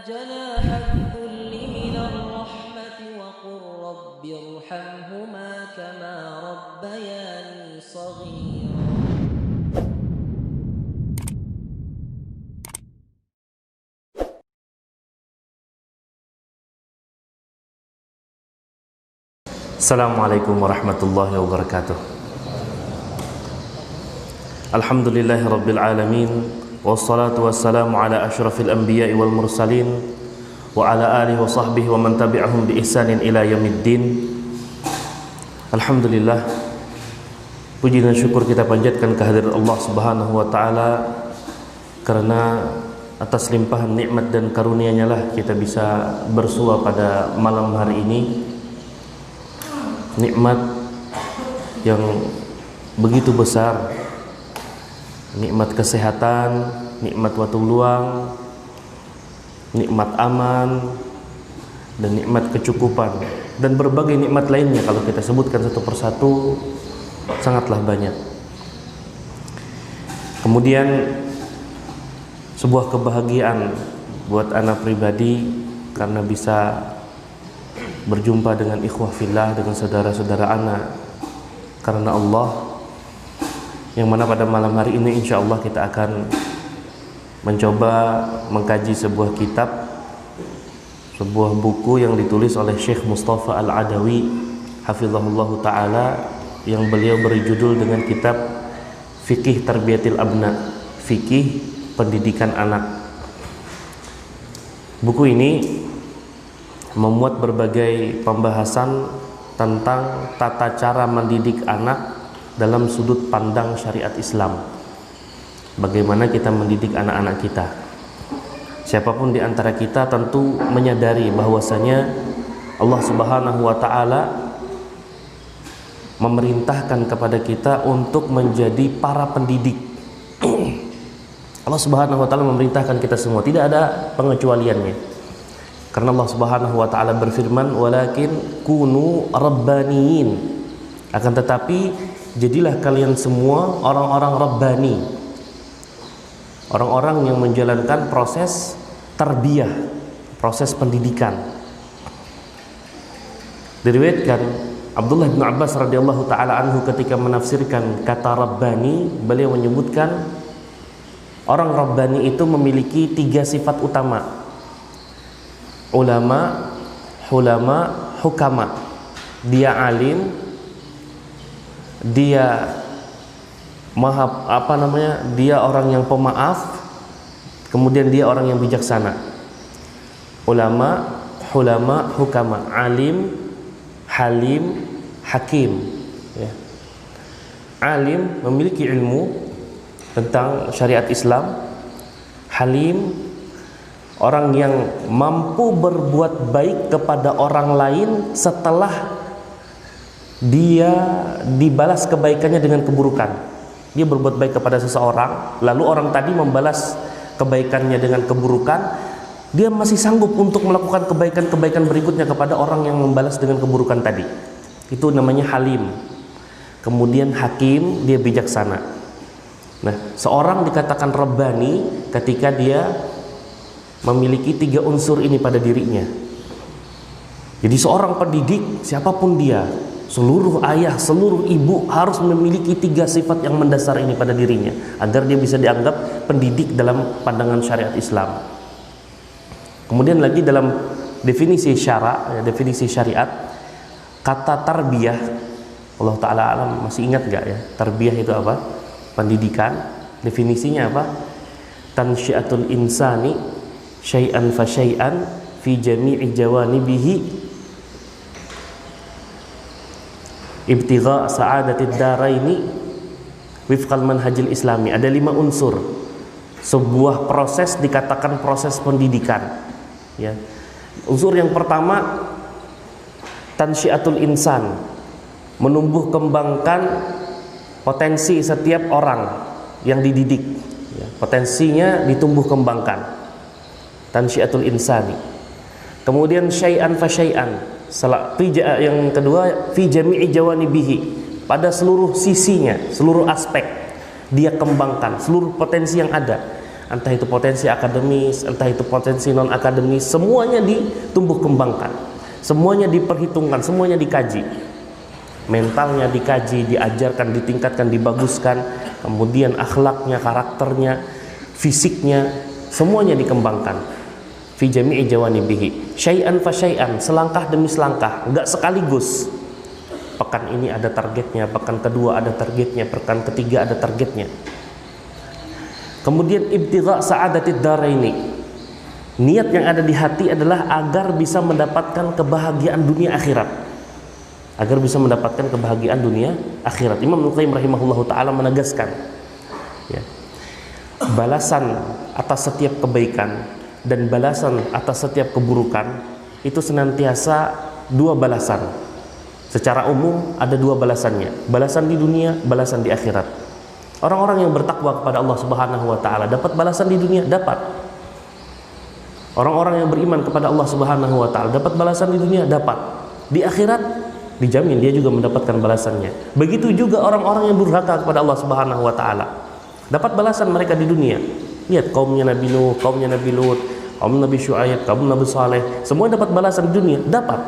جناح الذل من الرحمة وقل رب ارحمهما كما ربياني صغيرا. Assalamualaikum warahmatullahi wabarakatuh. Alhamdulillahi rabbil alamin, wassalatu wassalamu ala asyrafil anbiya'i wal mursalin wa ala alihi wa sahbihi wa man tabi'ahum bi ihsanin ila yaumiddin. Alhamdulillah, puji dan syukur kita panjatkan kehadirat Allah Subhanahu wa taala, karena atas limpahan nikmat dan karunia-Nya lah kita bisa bersua pada malam hari ini. Nikmat yang begitu besar, nikmat kesehatan, nikmat waktu luang, nikmat aman, dan nikmat kecukupan, dan berbagai nikmat lainnya kalau kita sebutkan satu persatu sangatlah banyak. Kemudian sebuah kebahagiaan buat anak pribadi karena bisa berjumpa dengan ikhwah fillah, dengan saudara-saudara anak karena Allah, yang mana pada malam hari ini insya Allah kita akan mencoba mengkaji sebuah kitab, sebuah buku yang ditulis oleh Syekh Mustafa Al-Adawi hafizahullah ta'ala, yang beliau beri judul dengan kitab Fikih Tarbiyatil Abna, Fikih Pendidikan Anak. Buku ini memuat berbagai pembahasan tentang tata cara mendidik anak dalam sudut pandang syariat Islam. Bagaimana kita mendidik anak-anak kita. Siapapun di antara kita tentu menyadari bahwasanya Allah Subhanahu wa taala memerintahkan kepada kita untuk menjadi para pendidik. Allah Subhanahu wa taala memerintahkan kita semua, tidak ada pengecualiannya. Karena Allah Subhanahu wa taala berfirman, "Walakin kunu rabbaniyin." Akan tetapi jadilah kalian semua orang-orang rabbani. Orang-orang yang menjalankan proses tarbiyah, proses pendidikan. Diriwayatkan Abdullah bin Abbas radhiyallahu taala anhu ketika menafsirkan kata rabbani, beliau menyebutkan orang rabbani itu memiliki 3 sifat utama. Ulama, hulama, hukama. Dia alim, dia dia orang yang pemaaf, kemudian dia orang yang bijaksana. Ulama, hulama, hukama. Alim, halim, hakim, ya. Alim memiliki ilmu tentang syariat Islam. Halim, orang yang mampu berbuat baik kepada orang lain setelah dia dibalas kebaikannya dengan keburukan. Dia berbuat baik kepada seseorang, lalu orang tadi membalas kebaikannya dengan keburukan, dia masih sanggup untuk melakukan kebaikan-kebaikan berikutnya kepada orang yang membalas dengan keburukan tadi. Itu namanya halim. Kemudian hakim, dia bijaksana. Nah, seorang dikatakan rabbani ketika dia memiliki 3 unsur ini pada dirinya. Jadi seorang pendidik, siapapun dia, seluruh ayah, seluruh ibu harus memiliki 3 sifat yang mendasar ini pada dirinya, agar dia bisa dianggap pendidik dalam pandangan syariat Islam. Kemudian lagi dalam definisi definisi syariat, kata tarbiyah, Allah Ta'ala alam, masih ingat gak ya? Tarbiyah itu apa? Pendidikan. Definisinya apa? Tansyiatul insani syai'an fa syai'an fi jami'i jawanibihi ibtigha' sa'adatid daraini wifqal manhajil islami. Ada 5 unsur sebuah proses dikatakan proses pendidikan, ya. Unsur yang pertama, tansyiatul insan, menumbuh kembangkan potensi setiap orang yang dididik, ya. Potensinya ditumbuh kembangkan, tansyiatul insani. Kemudian syai'an fa syai'an, yang kedua fi jami'i jawanibihi, pada seluruh sisinya, seluruh aspek dia kembangkan, seluruh potensi yang ada. entah itu potensi akademis, entah itu potensi non akademis, semuanya ditumbuh kembangkan, semuanya diperhitungkan, semuanya dikaji, mentalnya dikaji, diajarkan, ditingkatkan, dibaguskan, kemudian akhlaknya, karakternya, fisiknya, semuanya dikembangkan. Fi jami'i jawanibihi, syai'an fa syai'an, selangkah demi selangkah, enggak sekaligus. Pekan ini ada targetnya, pekan kedua ada targetnya, pekan ketiga ada targetnya. Kemudian ibtigha sa'adatid daraini, niat yang ada di hati adalah agar bisa mendapatkan kebahagiaan dunia akhirat, agar bisa mendapatkan kebahagiaan dunia akhirat. Imam Ibnu Qayyim rahimahullahu taala menegaskan, ya, balasan atas setiap kebaikan dan balasan atas setiap keburukan itu senantiasa dua balasan. Secara umum ada dua balasannya, balasan di dunia, balasan di akhirat. Orang-orang yang bertakwa kepada Allah Subhanahu wa taala dapat balasan di dunia, dapat. Orang-orang yang beriman kepada Allah Subhanahu wa taala dapat balasan di dunia, dapat. Di akhirat dijamin dia juga mendapatkan balasannya. Begitu juga orang-orang yang durhaka kepada Allah Subhanahu wa taala, dapat balasan mereka di dunia. Lihat kaumnya Nabi Nuh, kaumnya Nabi Lut, kaum Nabi Syuaib, kaum Nabi Saleh, semua dapat balasan di dunia, dapat.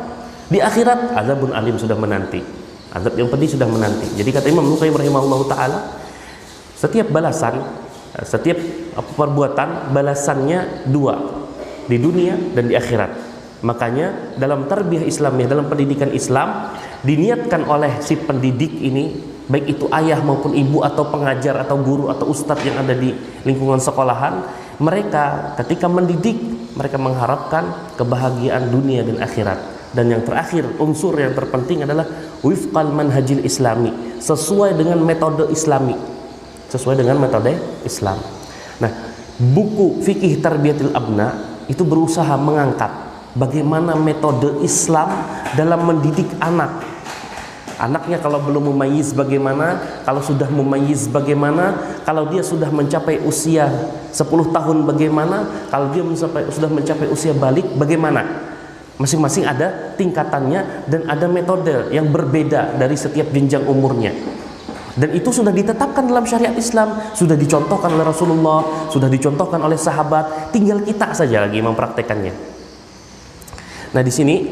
Di akhirat azabun alim sudah menanti, azab yang pedih sudah menanti. Jadi kata Imam Ibnu Qayyim rahimahullahu taala, setiap balasan, setiap perbuatan balasannya dua, di dunia dan di akhirat. Makanya dalam tarbiyah Islamiyah, dalam pendidikan Islam, diniatkan oleh si pendidik ini, baik itu ayah maupun ibu atau pengajar atau guru atau ustadz yang ada di lingkungan sekolahan, mereka ketika mendidik, mereka mengharapkan kebahagiaan dunia dan akhirat. Dan yang terakhir, unsur yang terpenting adalah wifqal manhajil islami, sesuai dengan metode islami, sesuai dengan metode Islam. Nah, buku Fikih Tarbiyatil Abna itu berusaha mengangkat bagaimana metode Islam dalam mendidik anak. Anaknya kalau belum mumayyiz bagaimana, kalau sudah mumayyiz bagaimana, kalau dia sudah mencapai usia 10 tahun bagaimana, kalau dia sudah mencapai usia balik bagaimana. Masing-masing ada tingkatannya dan ada metode yang berbeda dari setiap jenjang umurnya. Dan itu sudah ditetapkan dalam syariat Islam, sudah dicontohkan oleh Rasulullah, sudah dicontohkan oleh sahabat, tinggal kita saja lagi mempraktekannya. Nah, di sini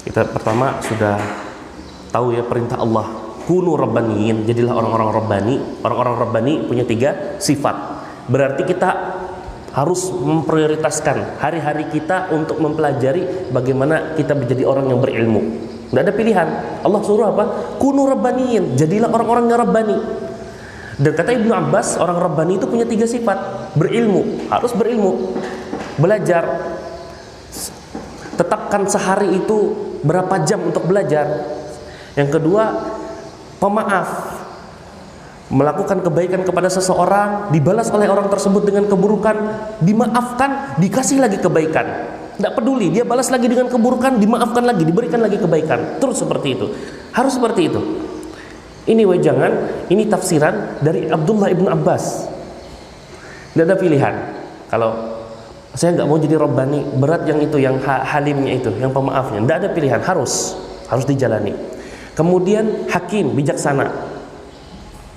kita pertama sudah tahu ya perintah Allah, kunu rabbaniyin, jadilah orang-orang rabbani. Orang-orang rabbani punya 3 sifat. Berarti kita harus memprioritaskan hari-hari kita untuk mempelajari bagaimana kita menjadi orang yang berilmu. Tidak ada pilihan. Allah suruh apa? Kunu rabbaniyin, jadilah orang-orang yang rabbani. Dan kata Ibnu Abbas, orang rabbani itu punya 3 sifat. Berilmu, harus berilmu, belajar. Tetapkan sehari itu berapa jam untuk belajar. Yang kedua, pemaaf, melakukan kebaikan kepada seseorang, dibalas oleh orang tersebut dengan keburukan, dimaafkan, dikasih lagi kebaikan. Tidak peduli, dia balas lagi dengan keburukan, dimaafkan lagi, diberikan lagi kebaikan. Terus seperti itu. Harus seperti itu. Ini wejangan, ini tafsiran dari Abdullah ibn Abbas. Tidak ada pilihan. Kalau saya nggak mau jadi robbani, berat yang itu, yang halimnya itu, yang pemaafnya. Tidak ada pilihan, harus dijalani. Kemudian hakim, bijaksana.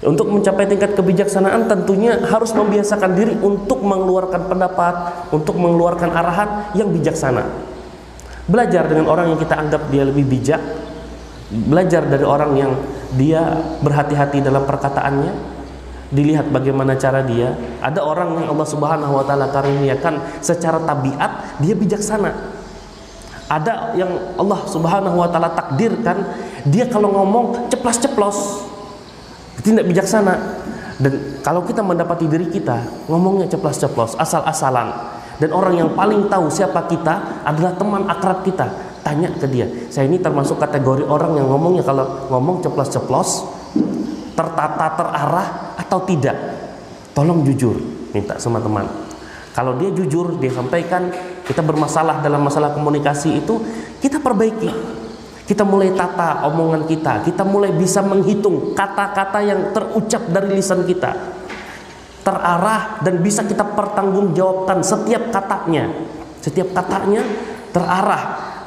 Untuk mencapai tingkat kebijaksanaan tentunya harus membiasakan diri untuk mengeluarkan pendapat, untuk mengeluarkan arahan yang bijaksana. Belajar dengan orang yang kita anggap dia lebih bijak, belajar dari orang yang dia berhati-hati dalam perkataannya, dilihat bagaimana cara dia. Ada orang yang Allah Subhanahu wa taala karuniakan secara tabiat dia bijaksana. Ada yang Allah Subhanahu wa taala takdirkan dia kalau ngomong ceplas-ceplos, tidak bijaksana. Dan kalau kita mendapati diri kita ngomongnya ceplas-ceplos, asal-asalan, dan orang yang paling tahu siapa kita adalah teman akrab kita, tanya ke dia, saya ini termasuk kategori orang yang ngomongnya kalau ngomong ceplos-ceplos, tertata, terarah atau tidak? Tolong jujur, minta sama teman. Kalau dia jujur, dia sampaikan, kita bermasalah dalam masalah komunikasi itu, kita perbaiki. Kita mulai tata omongan kita mulai bisa menghitung kata-kata yang terucap dari lisan kita, terarah dan bisa kita pertanggungjawabkan setiap katanya terarah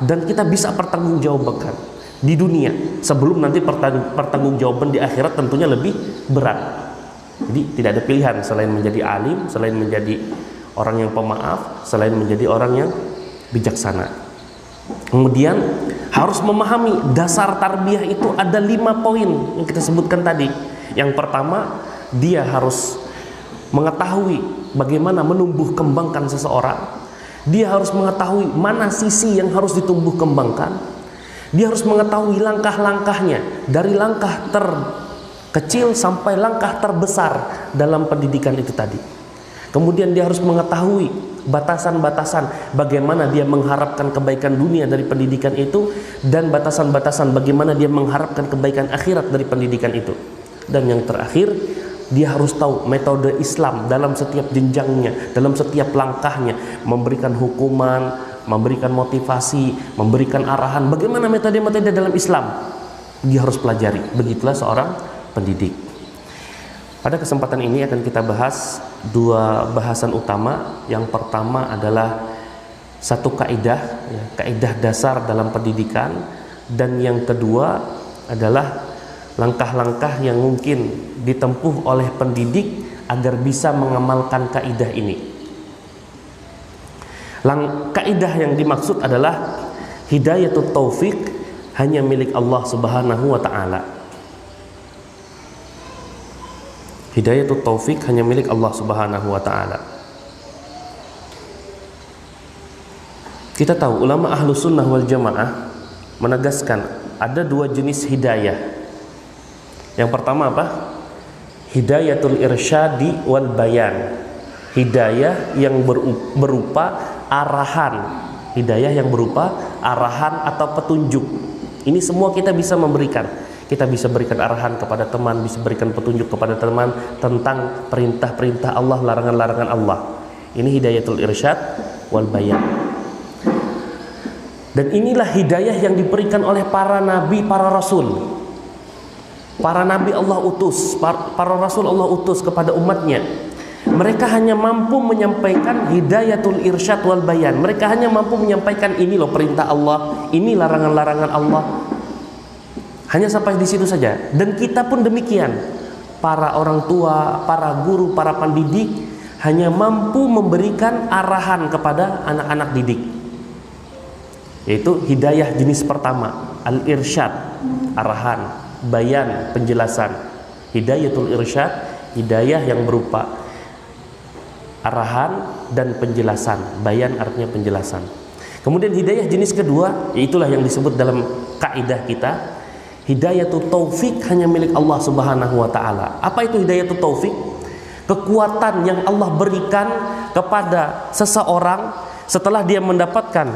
dan kita bisa pertanggungjawabkan di dunia sebelum nanti pertanggungjawaban di akhirat tentunya lebih berat. Jadi tidak ada pilihan selain menjadi alim, selain menjadi orang yang pemaaf, selain menjadi orang yang bijaksana. Kemudian harus memahami dasar tarbiyah itu ada 5 poin yang kita sebutkan tadi. Yang pertama, dia harus mengetahui bagaimana menumbuh kembangkan seseorang. Dia harus mengetahui mana sisi yang harus ditumbuh kembangkan. Dia harus mengetahui langkah-langkahnya, dari langkah terkecil sampai langkah terbesar dalam pendidikan itu tadi. Kemudian dia harus mengetahui batasan-batasan bagaimana dia mengharapkan kebaikan dunia dari pendidikan itu, dan batasan-batasan bagaimana dia mengharapkan kebaikan akhirat dari pendidikan itu. Dan yang terakhir, dia harus tahu metode Islam dalam setiap jenjangnya, dalam setiap langkahnya, memberikan hukuman, memberikan motivasi, memberikan arahan, bagaimana metode-metode dalam Islam. Dia harus pelajari. Begitulah seorang pendidik. Pada kesempatan ini akan kita bahas 2 bahasan utama. Yang pertama adalah satu kaidah, ya, kaidah dasar dalam pendidikan, dan yang kedua adalah langkah-langkah yang mungkin ditempuh oleh pendidik agar bisa mengamalkan kaidah ini. Kaidah yang dimaksud adalah hidayatut taufik hanya milik Allah Subhanahu wa taala. Hidayatut taufik hanya milik Allah Subhanahu wa taala. Kita tahu ulama Ahlus Sunnah wal Jamaah menegaskan ada 2 jenis hidayah. Yang pertama apa? Hidayatul irsyadi wal bayan. Hidayah yang berupa arahan. Hidayah yang berupa arahan atau petunjuk. Ini semua kita bisa memberikan. Kita bisa berikan arahan kepada teman, bisa berikan petunjuk kepada teman tentang perintah-perintah Allah, larangan-larangan Allah. Ini hidayatul irsyad wal bayan. Dan inilah hidayah yang diberikan oleh para nabi, para rasul. Para nabi Allah utus, para rasul Allah utus kepada umatnya. Mereka hanya mampu menyampaikan hidayatul irsyad wal bayan. Mereka hanya mampu menyampaikan ini loh perintah Allah, ini larangan-larangan Allah. Hanya sampai di situ saja. Dan kita pun demikian. Para orang tua, para guru, para pendidik hanya mampu memberikan arahan kepada anak-anak didik. Yaitu hidayah jenis pertama, al-irsyad, arahan, bayan, penjelasan. Hidayatul irsyad, hidayah yang berupa arahan dan penjelasan. Bayan artinya penjelasan. Kemudian hidayah jenis kedua, yaitulah yang disebut dalam kaidah kita, hidayatul taufik hanya milik Allah Subhanahu wa taala. Apa itu hidayatul taufik? Kekuatan yang Allah berikan kepada seseorang setelah dia mendapatkan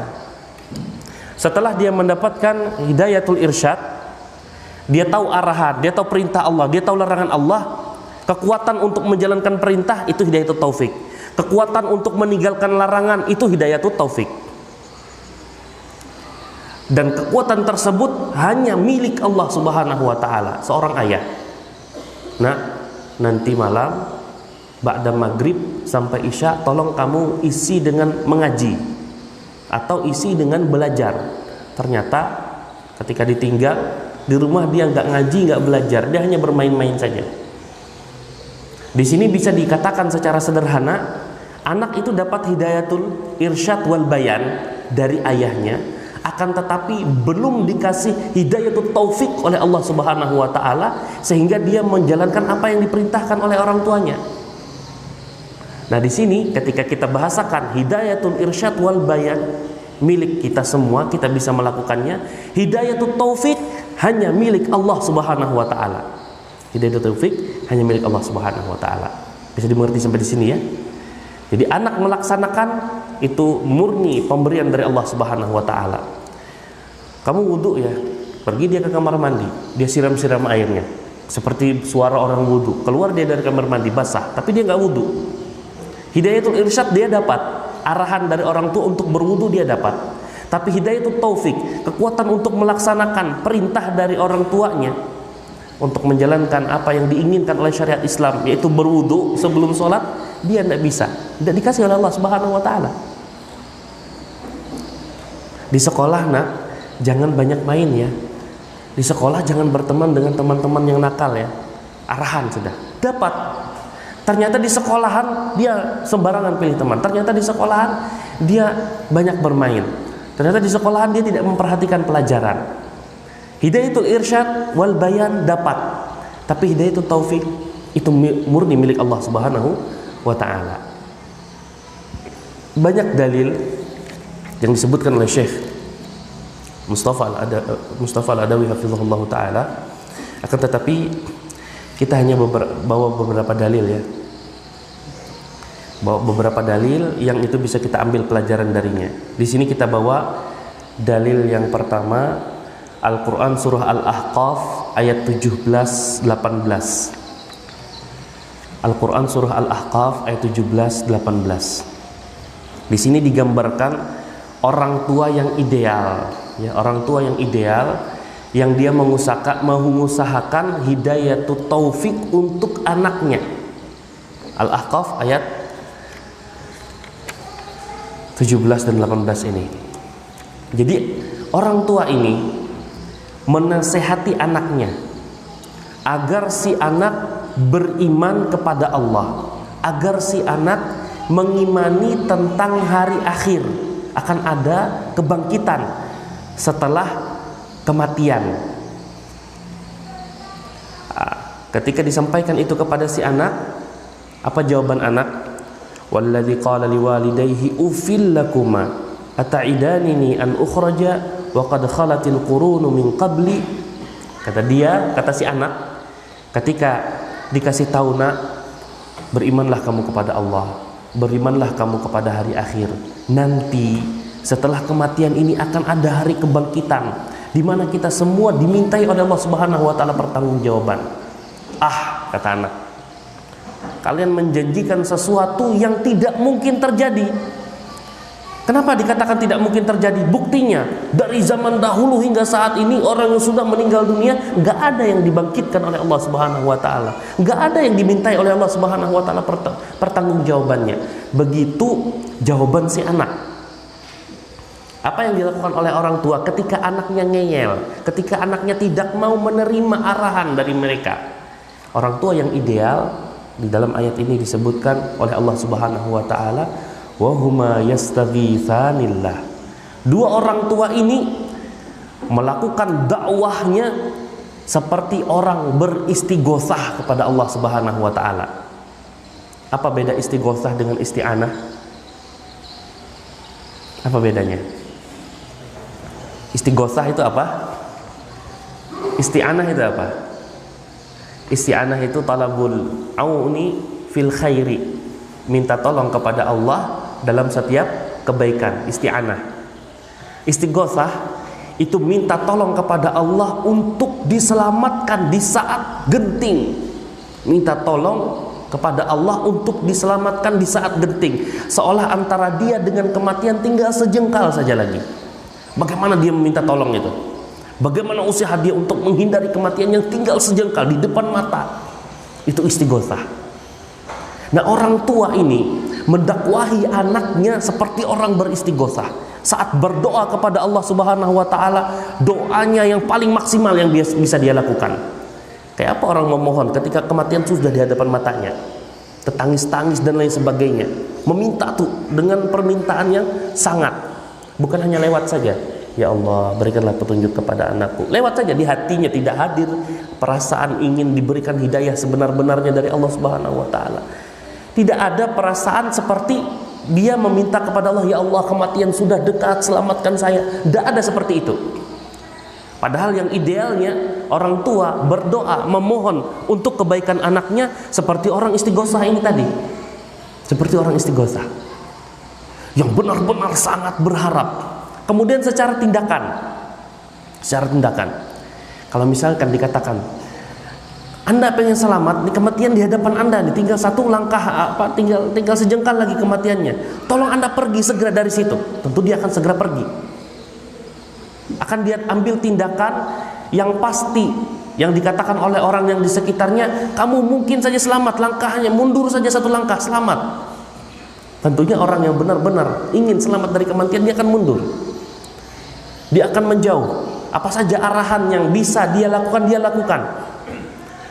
hidayatul irsyad. Dia tahu arahan, dia tahu perintah Allah, dia tahu larangan Allah. Kekuatan untuk menjalankan perintah itu hidayatul taufik. Kekuatan untuk meninggalkan larangan itu hidayatul taufik. Dan kekuatan tersebut hanya milik Allah Subhanahu wa taala. Seorang ayah, nah, nanti malam ba'da maghrib sampai isya tolong kamu isi dengan mengaji atau isi dengan belajar. Ternyata ketika ditinggal di rumah dia nggak ngaji, nggak belajar, dia hanya bermain-main saja. Di sini bisa dikatakan secara sederhana, anak itu dapat hidayatul irsyad wal bayan dari ayahnya, akan tetapi belum dikasih hidayatul taufik oleh Allah Subhanahu wa taala sehingga dia menjalankan apa yang diperintahkan oleh orang tuanya. Nah, di sini ketika kita bahasakan hidayatul irsyad wal bayan milik kita semua, kita bisa melakukannya. Hidayatul taufik hanya milik Allah Subhanahu wa taala. Hidayatul taufik hanya milik Allah Subhanahu wa taala. Bisa dimengerti sampai di sini ya. Jadi anak melaksanakan itu murni pemberian dari Allah Subhanahu wa taala. Kamu wudu ya, pergi dia ke kamar mandi, dia siram-siram airnya. Seperti suara orang wudu, keluar dia dari kamar mandi basah, tapi dia nggak wudu. Hidayatul irsyad dia dapat, arahan dari orang tua untuk berwudu dia dapat. Tapi hidayatul taufik, kekuatan untuk melaksanakan perintah dari orang tuanya untuk menjalankan apa yang diinginkan oleh syariat Islam, yaitu berwudu sebelum sholat, dia tidak bisa, tidak dikasih oleh Allah Subhanahu wa taala. Di sekolah nak, jangan banyak main ya. Di sekolah jangan berteman dengan teman-teman yang nakal ya. Arahan sudah dapat. Ternyata di sekolahan dia sembarangan pilih teman. Ternyata di sekolahan dia banyak bermain. Ternyata di sekolahan dia tidak memperhatikan pelajaran. Hidayatul irsyad wal bayan dapat, tapi hidayatul taufik itu murni milik Allah Subhanahu wa taala. Banyak dalil yang disebutkan oleh Syekh Mustafa Al-Adawi hafizahullah taala, akan tetapi kita hanya bawa beberapa dalil ya. Bawa beberapa dalil yang itu bisa kita ambil pelajaran darinya. Di sini kita bawa dalil yang pertama, Al-Quran surah Al-Ahqaf ayat 17-18. Al-Quran surah Al-Ahqaf ayat 17-18. Di sini digambarkan orang tua yang ideal, ya, orang tua yang ideal yang dia mengusahakan hidayatut taufik untuk anaknya. Al-Ahqaf ayat 17 dan 18 ini. Jadi orang tua ini menasehati anaknya agar si anak beriman kepada Allah, agar si anak mengimani tentang hari akhir, akan ada kebangkitan setelah kematian. Ketika disampaikan itu kepada si anak, apa jawaban anak? Walladzi qala liwalidayhi uffil lakuma ata'idanini an ukhraja wa qad khalatil qurunu min qabli. Kata si anak, ketika dikasih tahu, nak, berimanlah kamu kepada Allah, berimanlah kamu kepada hari akhir. Nanti setelah kematian ini akan ada hari kebangkitan di mana kita semua dimintai oleh Allah Subhanahu wa taala pertanggungjawaban. Kata anak, kalian menjanjikan sesuatu yang tidak mungkin terjadi. Kenapa dikatakan tidak mungkin terjadi? Buktinya dari zaman dahulu hingga saat ini orang yang sudah meninggal dunia nggak ada yang dibangkitkan oleh Allah Subhanahu wa taala, nggak ada yang dimintai oleh Allah Subhanahu wa taala pertanggungjawabannya. Begitu jawaban si anak. Apa yang dilakukan oleh orang tua ketika anaknya ngeyel, ketika anaknya tidak mau menerima arahan dari mereka? Orang tua yang ideal di dalam ayat ini disebutkan oleh Allah Subhanahu wa taala, wa huma yastaghitsanillah. Dua orang tua ini melakukan dakwahnya seperti orang beristighosah kepada Allah Subhanahu wa taala. Apa beda istighosah dengan isti'anah? Apa bedanya? Istighosah itu apa? Isti'anah itu apa? Isti'anah itu talabul auni fil khairi, minta tolong kepada Allah dalam setiap kebaikan. Isti'anah. Istighosah itu minta tolong kepada Allah untuk diselamatkan di saat genting. Minta tolong kepada Allah untuk diselamatkan di saat genting, seolah antara dia dengan kematian tinggal sejengkal saja lagi. Bagaimana dia meminta tolong itu? Bagaimana usaha dia untuk menghindari kematian yang tinggal sejengkal di depan mata? Itu istighosah. Nah, orang tua ini mendakwahi anaknya seperti orang beristighosah. Saat berdoa kepada Allah Subhanahu wa taala, doanya yang paling maksimal yang bisa dia lakukan. Kayak apa orang memohon ketika kematian sudah di hadapan matanya? Tertangis-tangis dan lain sebagainya. Meminta tuh dengan permintaan yang sangat. Bukan hanya lewat saja, ya Allah berikanlah petunjuk kepada anakku. Lewat saja, di hatinya tidak hadir perasaan ingin diberikan hidayah sebenar-benarnya dari Allah Subhanahu wa taala. Tidak ada perasaan seperti dia meminta kepada Allah, ya Allah kematian sudah dekat, selamatkan saya. Tidak ada seperti itu. Padahal yang idealnya orang tua berdoa memohon untuk kebaikan anaknya seperti orang istighosah ini tadi. Seperti orang istighosah yang benar-benar sangat berharap. Kemudian secara tindakan, kalau misalkan dikatakan Anda pengen selamat, di kematian di hadapan Anda, tinggal satu langkah, tinggal sejengkal lagi kematiannya, tolong Anda pergi segera dari situ. Tentu dia akan segera pergi. Akan dia ambil tindakan yang pasti, yang dikatakan oleh orang yang di sekitarnya, kamu mungkin saja selamat, langkahnya mundur saja satu langkah, selamat. Tentunya orang yang benar-benar ingin selamat dari kematian, dia akan mundur. Dia akan menjauh. Apa saja arahan yang bisa dia lakukan, dia lakukan.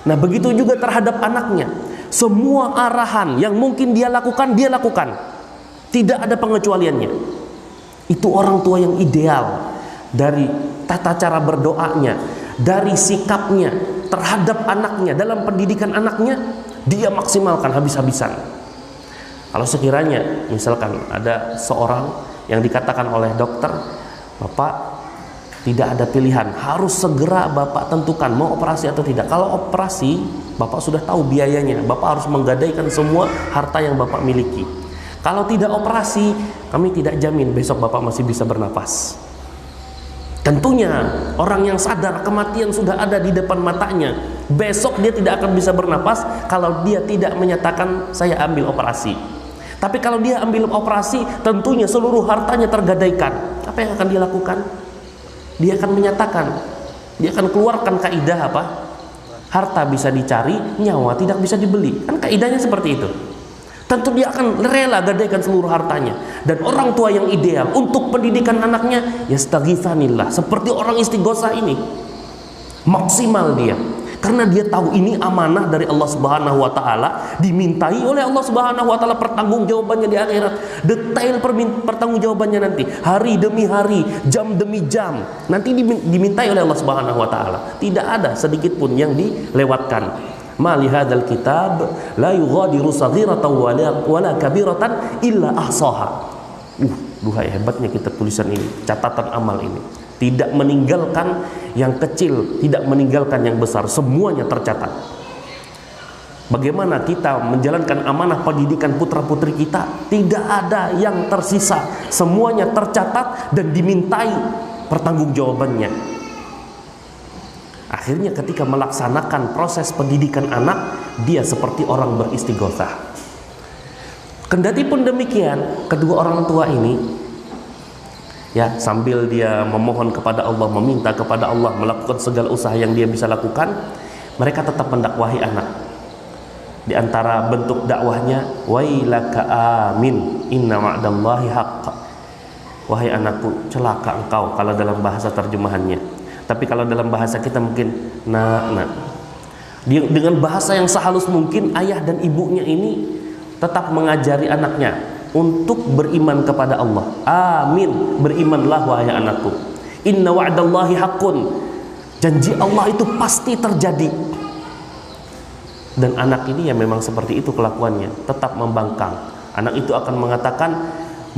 Nah, begitu juga terhadap anaknya. Semua arahan yang mungkin dia lakukan, dia lakukan. Tidak ada pengecualiannya. Itu orang tua yang ideal. Dari tata cara berdoanya, dari sikapnya terhadap anaknya, dalam pendidikan anaknya, dia maksimalkan habis-habisan. Kalau sekiranya misalkan ada seorang yang dikatakan oleh dokter, Bapak tidak ada pilihan, harus segera Bapak tentukan mau operasi atau tidak. Kalau operasi, Bapak sudah tahu biayanya, Bapak harus menggadaikan semua harta yang Bapak miliki. Kalau tidak operasi, kami tidak jamin besok Bapak masih bisa bernapas. Tentunya orang yang sadar kematian sudah ada di depan matanya, besok dia tidak akan bisa bernapas kalau dia tidak menyatakan saya ambil operasi. Tapi kalau dia ambil operasi, tentunya seluruh hartanya tergadaikan. Apa yang akan dia lakukan? Dia akan menyatakan, dia akan keluarkan kaidah apa? Harta bisa dicari, nyawa tidak bisa dibeli. Kan kaidahnya seperti itu. Tentu dia akan rela gadaikan seluruh hartanya. Dan orang tua yang ideal untuk pendidikan anaknya, yastaghitsanillah, seperti orang istighosah ini. Maksimal dia. Karena dia tahu ini amanah dari Allah Subhanahu wa taala, dimintai oleh Allah Subhanahu wa taala pertanggungjawabannya di akhirat. Detail pertanggungjawabannya nanti, hari demi hari, jam demi jam. Nanti dimintai oleh Allah Subhanahu wa taala. Tidak ada sedikit pun yang dilewatkan. Ma li hadzal kitab la yughadiru saghiratan wala kabiratan illa ahsaha. Duhai hebatnya kitab tulisan ini, catatan amal ini. Tidak meninggalkan yang kecil, tidak meninggalkan yang besar, semuanya tercatat. Bagaimana kita menjalankan amanah pendidikan putra-putri kita? Tidak ada yang tersisa, semuanya tercatat dan dimintai pertanggungjawabannya. Akhirnya ketika melaksanakan proses pendidikan anak, dia seperti orang beristighosah. Kendati pun demikian, kedua orang tua ini, ya, sambil dia memohon kepada Allah, meminta kepada Allah, melakukan segala usaha yang dia bisa lakukan, mereka tetap mendakwahi anak. Di antara bentuk dakwahnya, wailaka amin, inna wa'dallahi haqq. Wahai anakku, celaka engkau, kalau dalam bahasa terjemahannya. Tapi kalau dalam bahasa kita mungkin dengan bahasa yang sehalus mungkin, ayah dan ibunya ini tetap mengajari anaknya untuk beriman kepada Allah. Amin, berimanlah wahai anakku. Inna wa'dallahi haqqun. Janji Allah itu pasti terjadi. Dan anak ini ya memang seperti itu kelakuannya, tetap membangkang. Anak itu akan mengatakan,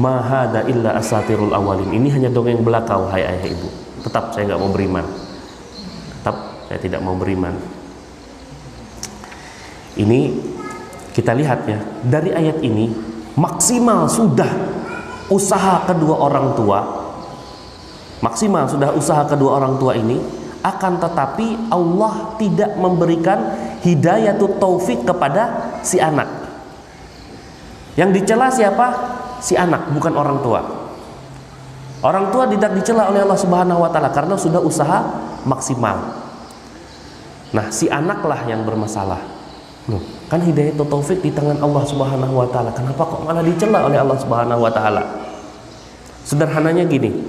ma hadza illa asatirul awalin. Ini hanya dongeng belaka wahai ayah ibu. Tetap saya nggak mau beriman. Tetap saya tidak mau beriman. Ini kita lihat ya, dari ayat ini maksimal sudah usaha kedua orang tua. Maksimal sudah usaha kedua orang tua ini, akan tetapi Allah tidak memberikan hidayatut taufik kepada si anak. Yang dicela siapa? Si anak, bukan orang tua. Orang tua tidak dicela oleh Allah Subhanahu wa taala karena sudah usaha maksimal. Nah, si anaklah yang bermasalah. Loh, kan hidayah taufik di tangan Allah Subhanahu wa taala. Kenapa kok malah dicela oleh Allah Subhanahu wa taala? Sederhananya gini.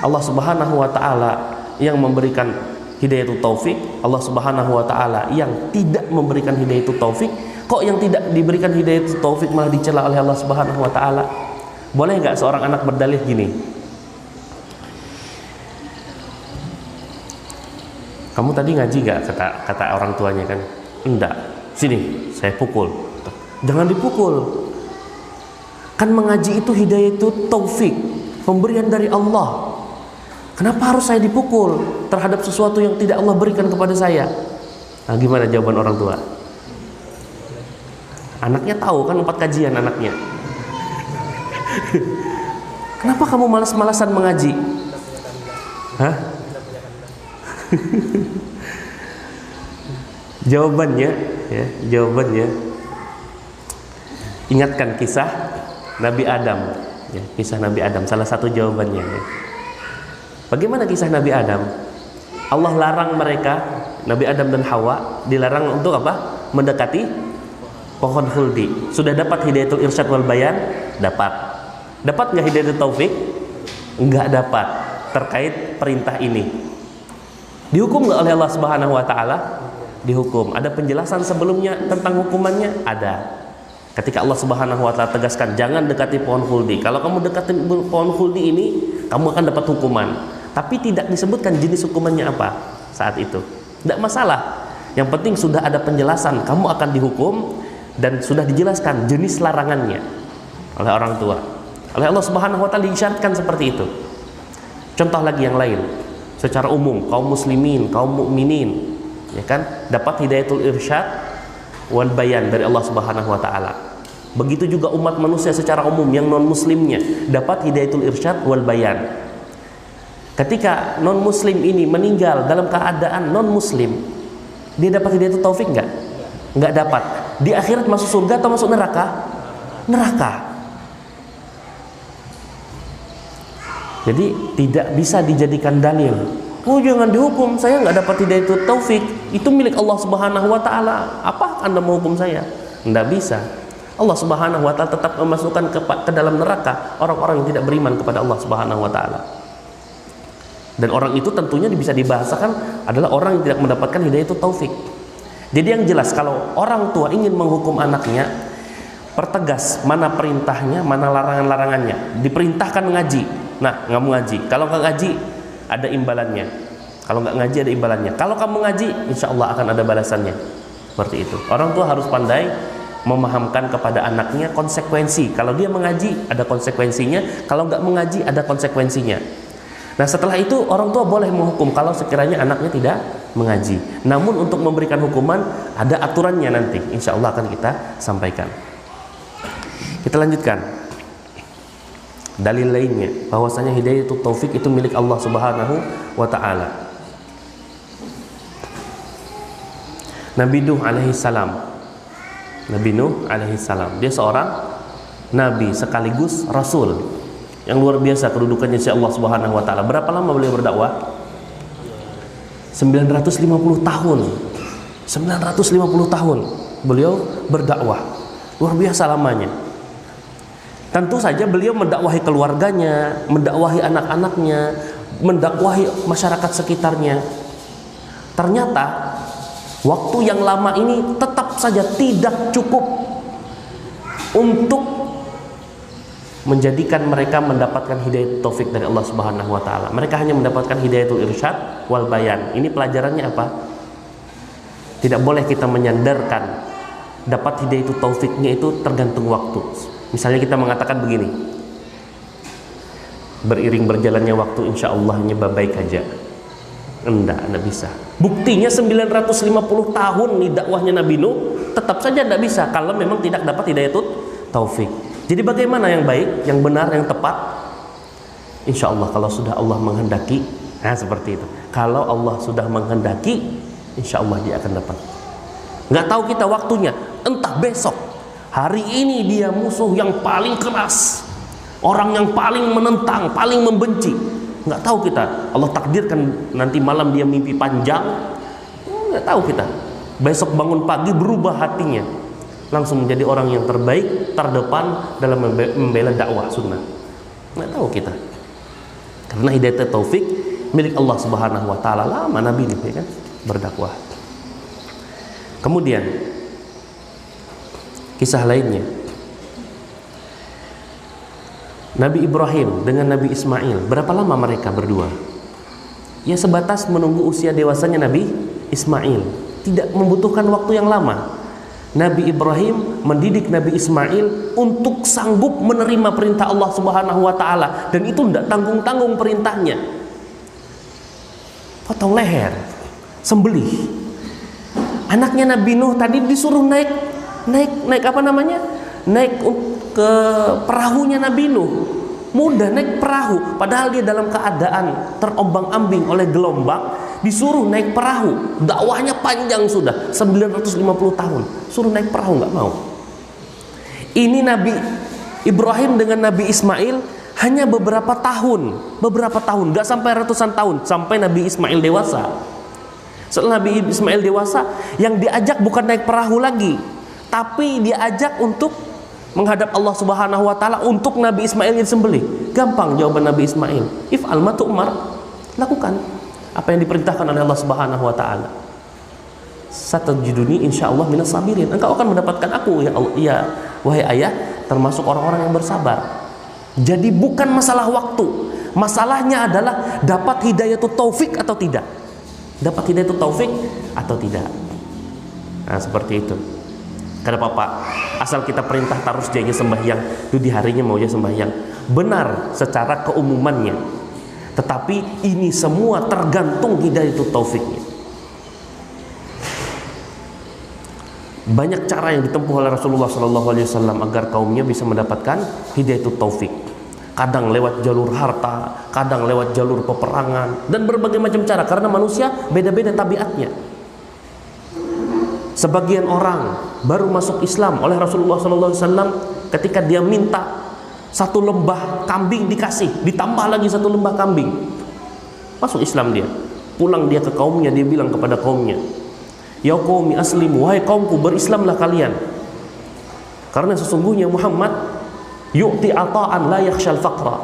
Allah Subhanahu wa taala yang memberikan hidayah taufik, Allah Subhanahu wa taala yang tidak memberikan hidayah taufik. Kok yang tidak diberikan hidayah taufik malah dicela oleh Allah Subhanahu wa taala? Boleh nggak seorang anak berdalih gini? Kamu tadi ngaji nggak, kata orang tuanya kan? Enggak. Sini, saya pukul. Jangan dipukul. Kan mengaji itu hidayah itu taufik, pemberian dari Allah. Kenapa harus saya dipukul terhadap sesuatu yang tidak Allah berikan kepada saya? Nah, gimana jawaban orang tua? Anaknya tahu kan 4 kajian anaknya. Kenapa kamu malas-malasan mengaji? Hah? Jawabannya ingatkan kisah Nabi Adam, ya, kisah Nabi Adam, salah satu jawabannya. Ya. Bagaimana kisah Nabi Adam? Allah larang mereka, Nabi Adam dan Hawa dilarang untuk apa? Mendekati pohon khuldi. Sudah dapat hidayatul irsyad wal bayan? Dapat. Dapat nggak hidayatul taufik? Nggak dapat terkait perintah ini. Dihukum nggak oleh Allah Subhanahu wa taala? dihukum. Ada penjelasan sebelumnya tentang hukumannya? Ada. Ketika Allah Subhanahu wa taala tegaskan, jangan dekati pohon khuldi. Kalau kamu dekati pohon khuldi ini, kamu akan dapat hukuman. Tapi tidak disebutkan jenis hukumannya apa saat itu. Tidak masalah. Yang penting sudah ada penjelasan, kamu akan dihukum dan sudah dijelaskan jenis larangannya oleh orang tua. Oleh Allah Subhanahu wa taala diisyaratkan seperti itu. Contoh lagi yang lain. Secara umum, kaum muslimin, kaum mukminin, ya kan, dapat hidayatul irsyad wal bayan dari Allah Subhanahu wa taala. Begitu juga umat manusia secara umum yang non muslimnya dapat hidayatul irsyad wal bayan. Ketika non muslim ini meninggal dalam keadaan non muslim, dia dapat hidayatul taufik enggak? Enggak dapat. Di akhirat masuk surga atau masuk neraka? Neraka. Jadi tidak bisa dijadikan dalil. Oh, jangan dihukum, saya nggak dapat hidayatul taufik, itu milik Allah Subhanahu wa taala. Apa Anda mau hukum saya? Nggak bisa. Allah Subhanahu wa taala tetap memasukkan ke dalam neraka orang-orang yang tidak beriman kepada Allah Subhanahu wa taala. Dan orang itu tentunya bisa dibahasakan adalah orang yang tidak mendapatkan hidayatul taufik. Jadi yang jelas, kalau orang tua ingin menghukum anaknya, pertegas mana perintahnya, mana larangan-larangannya. Diperintahkan ngaji, nah nggak mau ngaji. Kalau nggak ngaji, ada imbalannya. Kalau nggak ngaji, ada imbalannya. Kalau kamu ngaji, insya Allah akan ada balasannya. Seperti itu. Orang tua harus pandai memahamkan kepada anaknya konsekuensi. Kalau dia mengaji, ada konsekuensinya. Kalau nggak mengaji, ada konsekuensinya. Nah, setelah itu orang tua boleh menghukum kalau sekiranya anaknya tidak mengaji. Namun untuk memberikan hukuman, ada aturannya nanti. Insya Allah akan kita sampaikan. Kita lanjutkan. Dalil lainnya bahwasanya hidayatul taufik itu milik Allah Subhanahu wa taala. Nabi Nuh alaihi salam. Nabi Nuh alaihi salam, dia seorang nabi sekaligus rasul yang luar biasa kedudukannya si Allah Subhanahu wa taala. Berapa lama beliau berdakwah? 950 tahun. 950 tahun beliau berdakwah. Luar biasa lamanya. Tentu saja beliau mendakwahi keluarganya, mendakwahi anak-anaknya, mendakwahi masyarakat sekitarnya. Ternyata waktu yang lama ini tetap saja tidak cukup untuk menjadikan mereka mendapatkan hidayah taufik dari Allah Subhanahu wa taala. Mereka hanya mendapatkan hidayatul irsyad wal bayan. Ini pelajarannya apa? Tidak boleh kita menyandarkan dapat hidayatul taufiknya itu tergantung waktu. Misalnya kita mengatakan begini, beriring berjalannya waktu insya Allah hanya baik aja. Enggak bisa. Buktinya 950 tahun nih dakwahnya Nabi Nuh, tetap saja enggak bisa kalau memang tidak dapat hidayatul taufik. Jadi bagaimana yang baik, yang benar, yang tepat? Insya Allah kalau sudah Allah menghendaki, nah seperti itu. Kalau Allah sudah menghendaki, insya Allah dia akan dapat. Nggak tahu kita waktunya, entah besok, hari ini dia musuh yang paling keras, orang yang paling menentang, paling membenci. Nggak tahu kita. Allah takdirkan nanti malam dia mimpi panjang, nggak tahu kita. Besok bangun pagi berubah hatinya, langsung menjadi orang yang terbaik, terdepan dalam membela dakwah sunnah. Nggak tahu kita. Karena hidayah taufik milik Allah Subhanahu wa taala. Lama Nabi ini ya kan berdakwah. Kemudian kisah lainnya, Nabi Ibrahim dengan Nabi Ismail, berapa lama mereka berdua? Ya sebatas menunggu usia dewasanya Nabi Ismail, tidak membutuhkan waktu yang lama. Nabi Ibrahim mendidik Nabi Ismail untuk sanggup menerima perintah Allah Subhanahu wa taala, dan itu tidak tanggung-tanggung perintahnya. Potong leher, sembelih. Anaknya Nabi Nuh tadi disuruh naik apa namanya? Naik ke perahunya Nabi Nuh. Mudah naik perahu, padahal dia dalam keadaan terombang-ambing oleh gelombang, disuruh naik perahu. Dakwahnya panjang sudah 950 tahun, suruh naik perahu nggak mau. Ini Nabi Ibrahim dengan Nabi Ismail hanya beberapa tahun, nggak sampai ratusan tahun, sampai Nabi Ismail dewasa. Setelah Nabi Ismail dewasa, yang diajak bukan naik perahu lagi, tapi diajak untuk menghadap Allah Subhanahu wa taala, untuk Nabi Ismail disembelih. Gampang jawaban Nabi Ismail, if'al ma tu'mar, lakukan apa yang diperintahkan oleh Allah Subhanahu wa taala. satajiduni insyaallah minas sabirin. Engkau akan mendapatkan aku ya Allah, ya wahai ayah, termasuk orang-orang yang bersabar. Jadi bukan masalah waktu, masalahnya adalah dapat hidayatul taufik atau tidak. Dapat hidayatul taufik atau tidak. Nah, seperti itu. Karena Bapak, asal kita perintah terus dia sembahyang, itu di harinya mau dia sembahyang. Benar secara keumumannya. Tetapi ini semua tergantung hidayatul taufiknya. Banyak cara yang ditempuh oleh Rasulullah SAW agar kaumnya bisa mendapatkan hidayatul taufik. Kadang lewat jalur harta, kadang lewat jalur peperangan, dan berbagai macam cara. Karena manusia beda-beda tabiatnya. Sebagian orang baru masuk Islam oleh Rasulullah SAW, ketika dia minta 1 lembah kambing dikasih, ditambah lagi 1 lembah kambing, masuk Islam dia. Pulang dia ke kaumnya, dia bilang kepada kaumnya, ya qaumi aslimu, wahai kaumku berislamlah kalian, karena sesungguhnya Muhammad yu'ti ata'an la yakhshal faqra.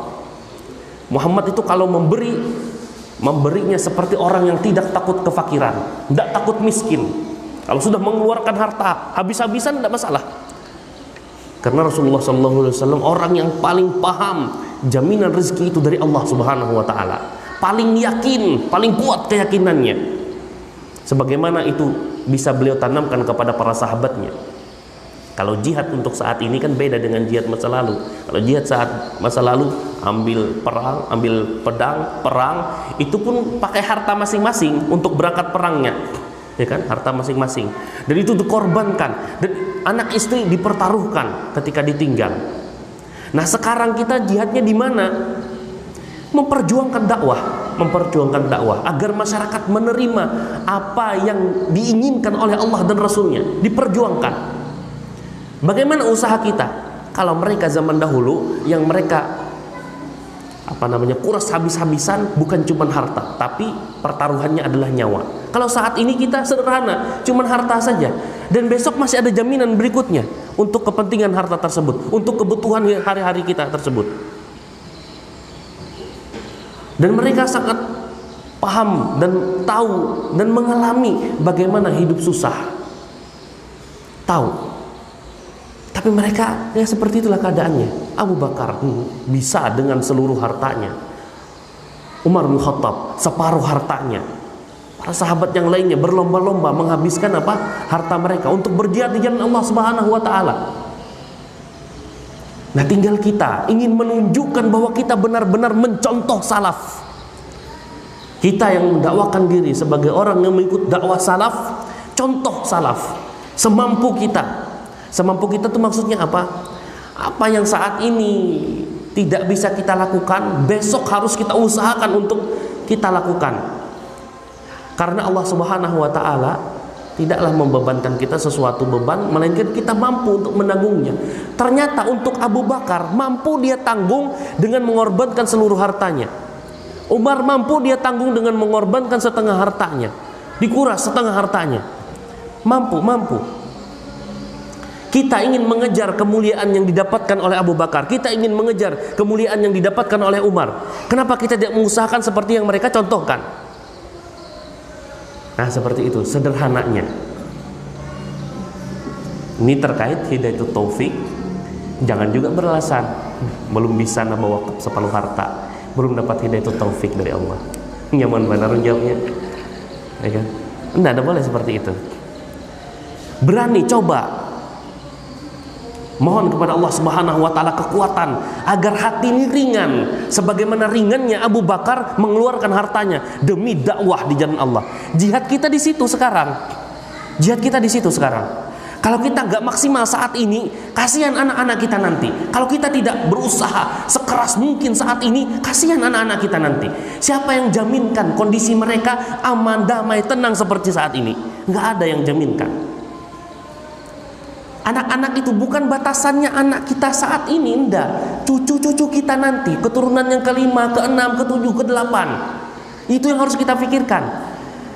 Muhammad itu kalau memberinya seperti orang yang tidak takut kefakiran, tidak takut miskin. Kalau sudah mengeluarkan harta habis-habisan tidak masalah. Karena Rasulullah SAW orang yang paling paham jaminan rezeki itu dari Allah Subhanahu wa taala. Paling yakin, paling kuat keyakinannya. Sebagaimana itu bisa beliau tanamkan kepada para sahabatnya. Kalau jihad untuk saat ini kan beda dengan jihad masa lalu. Kalau jihad saat masa lalu ambil perang, ambil pedang, perang, itu pun pakai harta masing-masing untuk berangkat perangnya. Ya kan, harta masing-masing. Dan itu dikorbankan, dan anak istri dipertaruhkan ketika ditinggal. Nah, sekarang kita jihadnya di mana? Memperjuangkan dakwah agar masyarakat menerima apa yang diinginkan oleh Allah dan Rasulnya, diperjuangkan. Bagaimana usaha kita? Kalau mereka zaman dahulu yang mereka kuras habis-habisan, bukan cuma harta, tapi pertaruhannya adalah nyawa. Kalau saat ini kita sederhana, cuma harta saja, dan besok masih ada jaminan berikutnya untuk kepentingan harta tersebut, untuk kebutuhan hari-hari kita tersebut. Dan mereka sangat paham dan tahu dan mengalami bagaimana hidup susah. Tahu. Tapi mereka ya seperti itulah keadaannya. Abu Bakar bisa dengan seluruh hartanya. Umar bin Khattab separuh hartanya. Para sahabat yang lainnya berlomba-lomba menghabiskan harta mereka untuk berjihad di jalan Allah Subhanahu wa taala. Nah, tinggal kita ingin menunjukkan bahwa kita benar-benar mencontoh salaf. Kita yang mendakwakan diri sebagai orang yang mengikut dakwah salaf, contoh salaf semampu kita. Semampu kita itu maksudnya apa? Apa yang saat ini tidak bisa kita lakukan, besok harus kita usahakan untuk kita lakukan. Karena Allah Subhanahu wa taala tidaklah membebankan kita sesuatu beban, melainkan kita mampu untuk menanggungnya. Ternyata untuk Abu Bakar mampu dia tanggung dengan mengorbankan seluruh hartanya. Umar mampu dia tanggung dengan mengorbankan setengah hartanya, dikuras setengah hartanya. Mampu. Kita ingin mengejar kemuliaan yang didapatkan oleh Abu Bakar, kita ingin mengejar kemuliaan yang didapatkan oleh Umar. Kenapa kita tidak mengusahakan seperti yang mereka contohkan? Nah, seperti itu sederhananya. Ini terkait hidayatul taufik. Jangan juga beralasan belum bisa nambah wakaf separuh harta, belum dapat hidayatul taufik dari Allah. Nyaman benar jawabnya, ya kan? Tidak boleh seperti itu. Berani coba. Mohon kepada Allah Subhanahu wa taala kekuatan agar hati ini ringan sebagaimana ringannya Abu Bakar mengeluarkan hartanya demi dakwah di jalan Allah. Jihad kita di situ sekarang. Kalau kita nggak maksimal saat ini, kasihan anak-anak kita nanti. Kalau kita tidak berusaha sekeras mungkin saat ini, kasihan anak-anak kita nanti. Siapa yang jaminkan kondisi mereka aman, damai, tenang seperti saat ini? Nggak ada yang jaminkan. Anak-anak itu bukan batasannya anak kita saat ini, enggak. Cucu-cucu kita nanti, keturunan yang ke-5, ke-6, ke-7, ke-8. Itu yang harus kita pikirkan.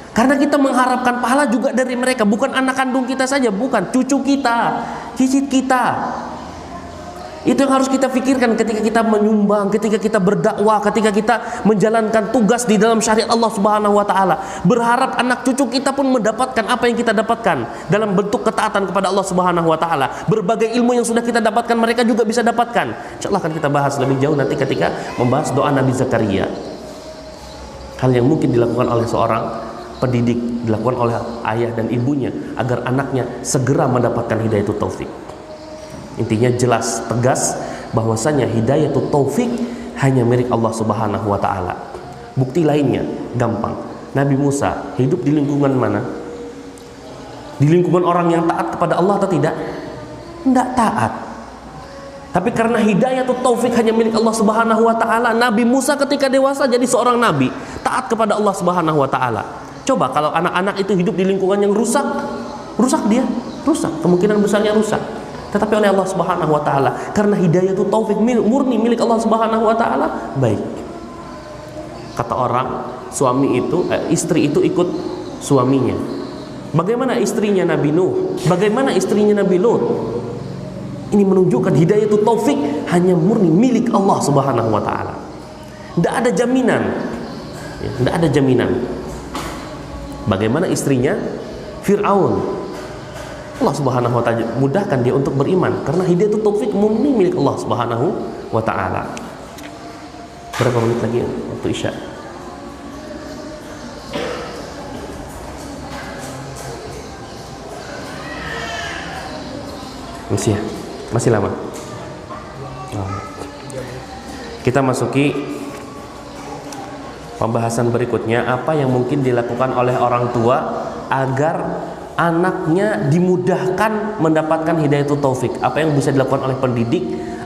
Karena kita mengharapkan pahala juga dari mereka, bukan anak kandung kita saja, bukan, cucu kita, cicit kita. Itu yang harus kita pikirkan ketika kita menyumbang, ketika kita berdakwah, ketika kita menjalankan tugas di dalam syariat Allah Subhanahu wa taala. Berharap anak cucu kita pun mendapatkan apa yang kita dapatkan dalam bentuk ketaatan kepada Allah Subhanahu wa taala. Berbagai ilmu yang sudah kita dapatkan mereka juga bisa dapatkan. Insyaallah akan kita bahas lebih jauh nanti ketika membahas doa Nabi Zakaria. Hal yang mungkin dilakukan oleh seorang pendidik, dilakukan oleh ayah dan ibunya agar anaknya segera mendapatkan hidayatul taufik. Intinya jelas, tegas bahwasanya hidayatul taufik hanya milik Allah Subhanahu wa taala. Bukti lainnya gampang. Nabi Musa hidup di lingkungan mana? Di lingkungan orang yang taat kepada Allah atau tidak? Tidak taat. Tapi karena hidayatul taufik hanya milik Allah Subhanahu wa taala, Nabi Musa ketika dewasa jadi seorang nabi, taat kepada Allah Subhanahu wa taala. Coba kalau anak-anak itu hidup di lingkungan yang rusak, dia, kemungkinan besarnya rusak. Tetapi oleh Allah Subhanahu wa taala, karena hidayatul taufik murni milik Allah Subhanahu wa taala, baik. Kata orang, istri itu ikut suaminya. Bagaimana istrinya Nabi Nuh? Bagaimana istrinya Nabi Lut? Ini menunjukkan hidayatul taufik hanya murni milik Allah Subhanahu wa taala. Tidak ada jaminan. Tidak ada jaminan. Bagaimana istrinya Fir'aun? Allah Subhanahu wa taala mudahkan dia untuk beriman karena hidayatul taufik murni milik Allah Subhanahu wa taala. Berapa menit lagi waktu Isya? Masih lama. Kita masuki pembahasan berikutnya, apa yang mungkin dilakukan oleh orang tua agar anaknya dimudahkan mendapatkan hidayatul taufik. Apa yang bisa dilakukan oleh pendidik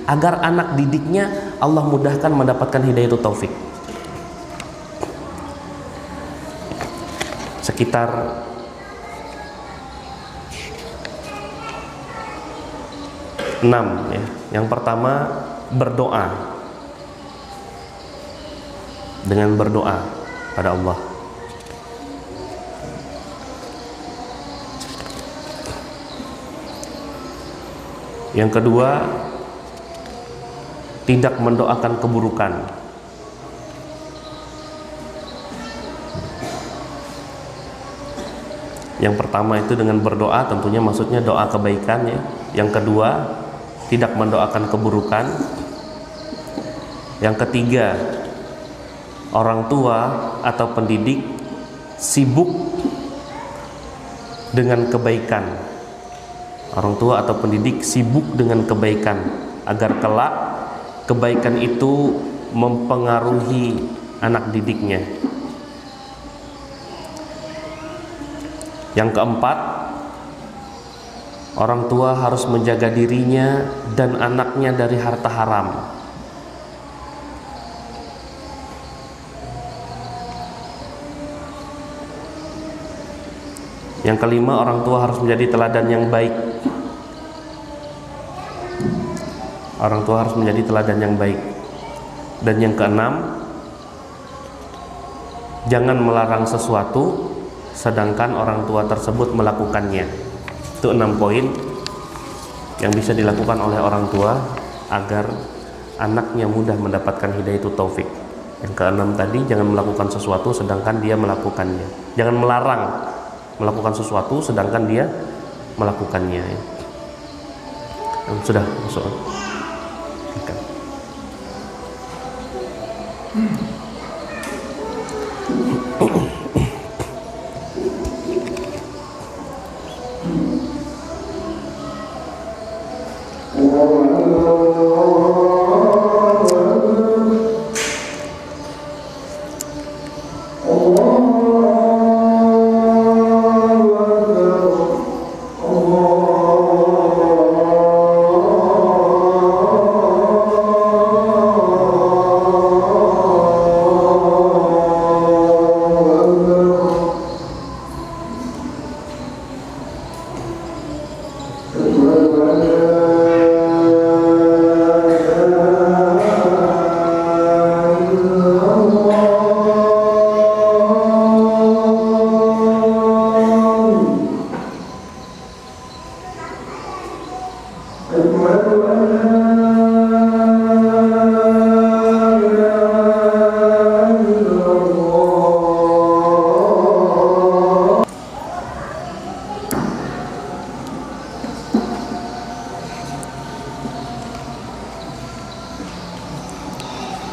agar anak didiknya Allah mudahkan mendapatkan hidayatul taufik. Sekitar 6 ya. Yang pertama, berdoa. Dengan berdoa pada Allah. Yang kedua, tidak mendoakan keburukan. Yang pertama itu dengan berdoa, tentunya maksudnya doa kebaikan ya. Yang kedua, tidak mendoakan keburukan. Yang ketiga, orang tua atau pendidik sibuk dengan kebaikan. Orang tua atau pendidik sibuk dengan kebaikan agar kelak kebaikan itu mempengaruhi anak didiknya. Yang keempat, orang tua harus menjaga dirinya dan anaknya dari harta haram. Yang kelima, orang tua harus menjadi teladan yang baik. Orang tua harus menjadi teladan yang baik. Dan yang keenam, jangan melarang sesuatu sedangkan orang tua tersebut melakukannya. Itu 6 poin yang bisa dilakukan oleh orang tua agar anaknya mudah mendapatkan hidayatul taufik. Yang keenam tadi, jangan melakukan sesuatu sedangkan dia melakukannya. Jangan melarang melakukan sesuatu sedangkan dia melakukannya. Sudah masuk.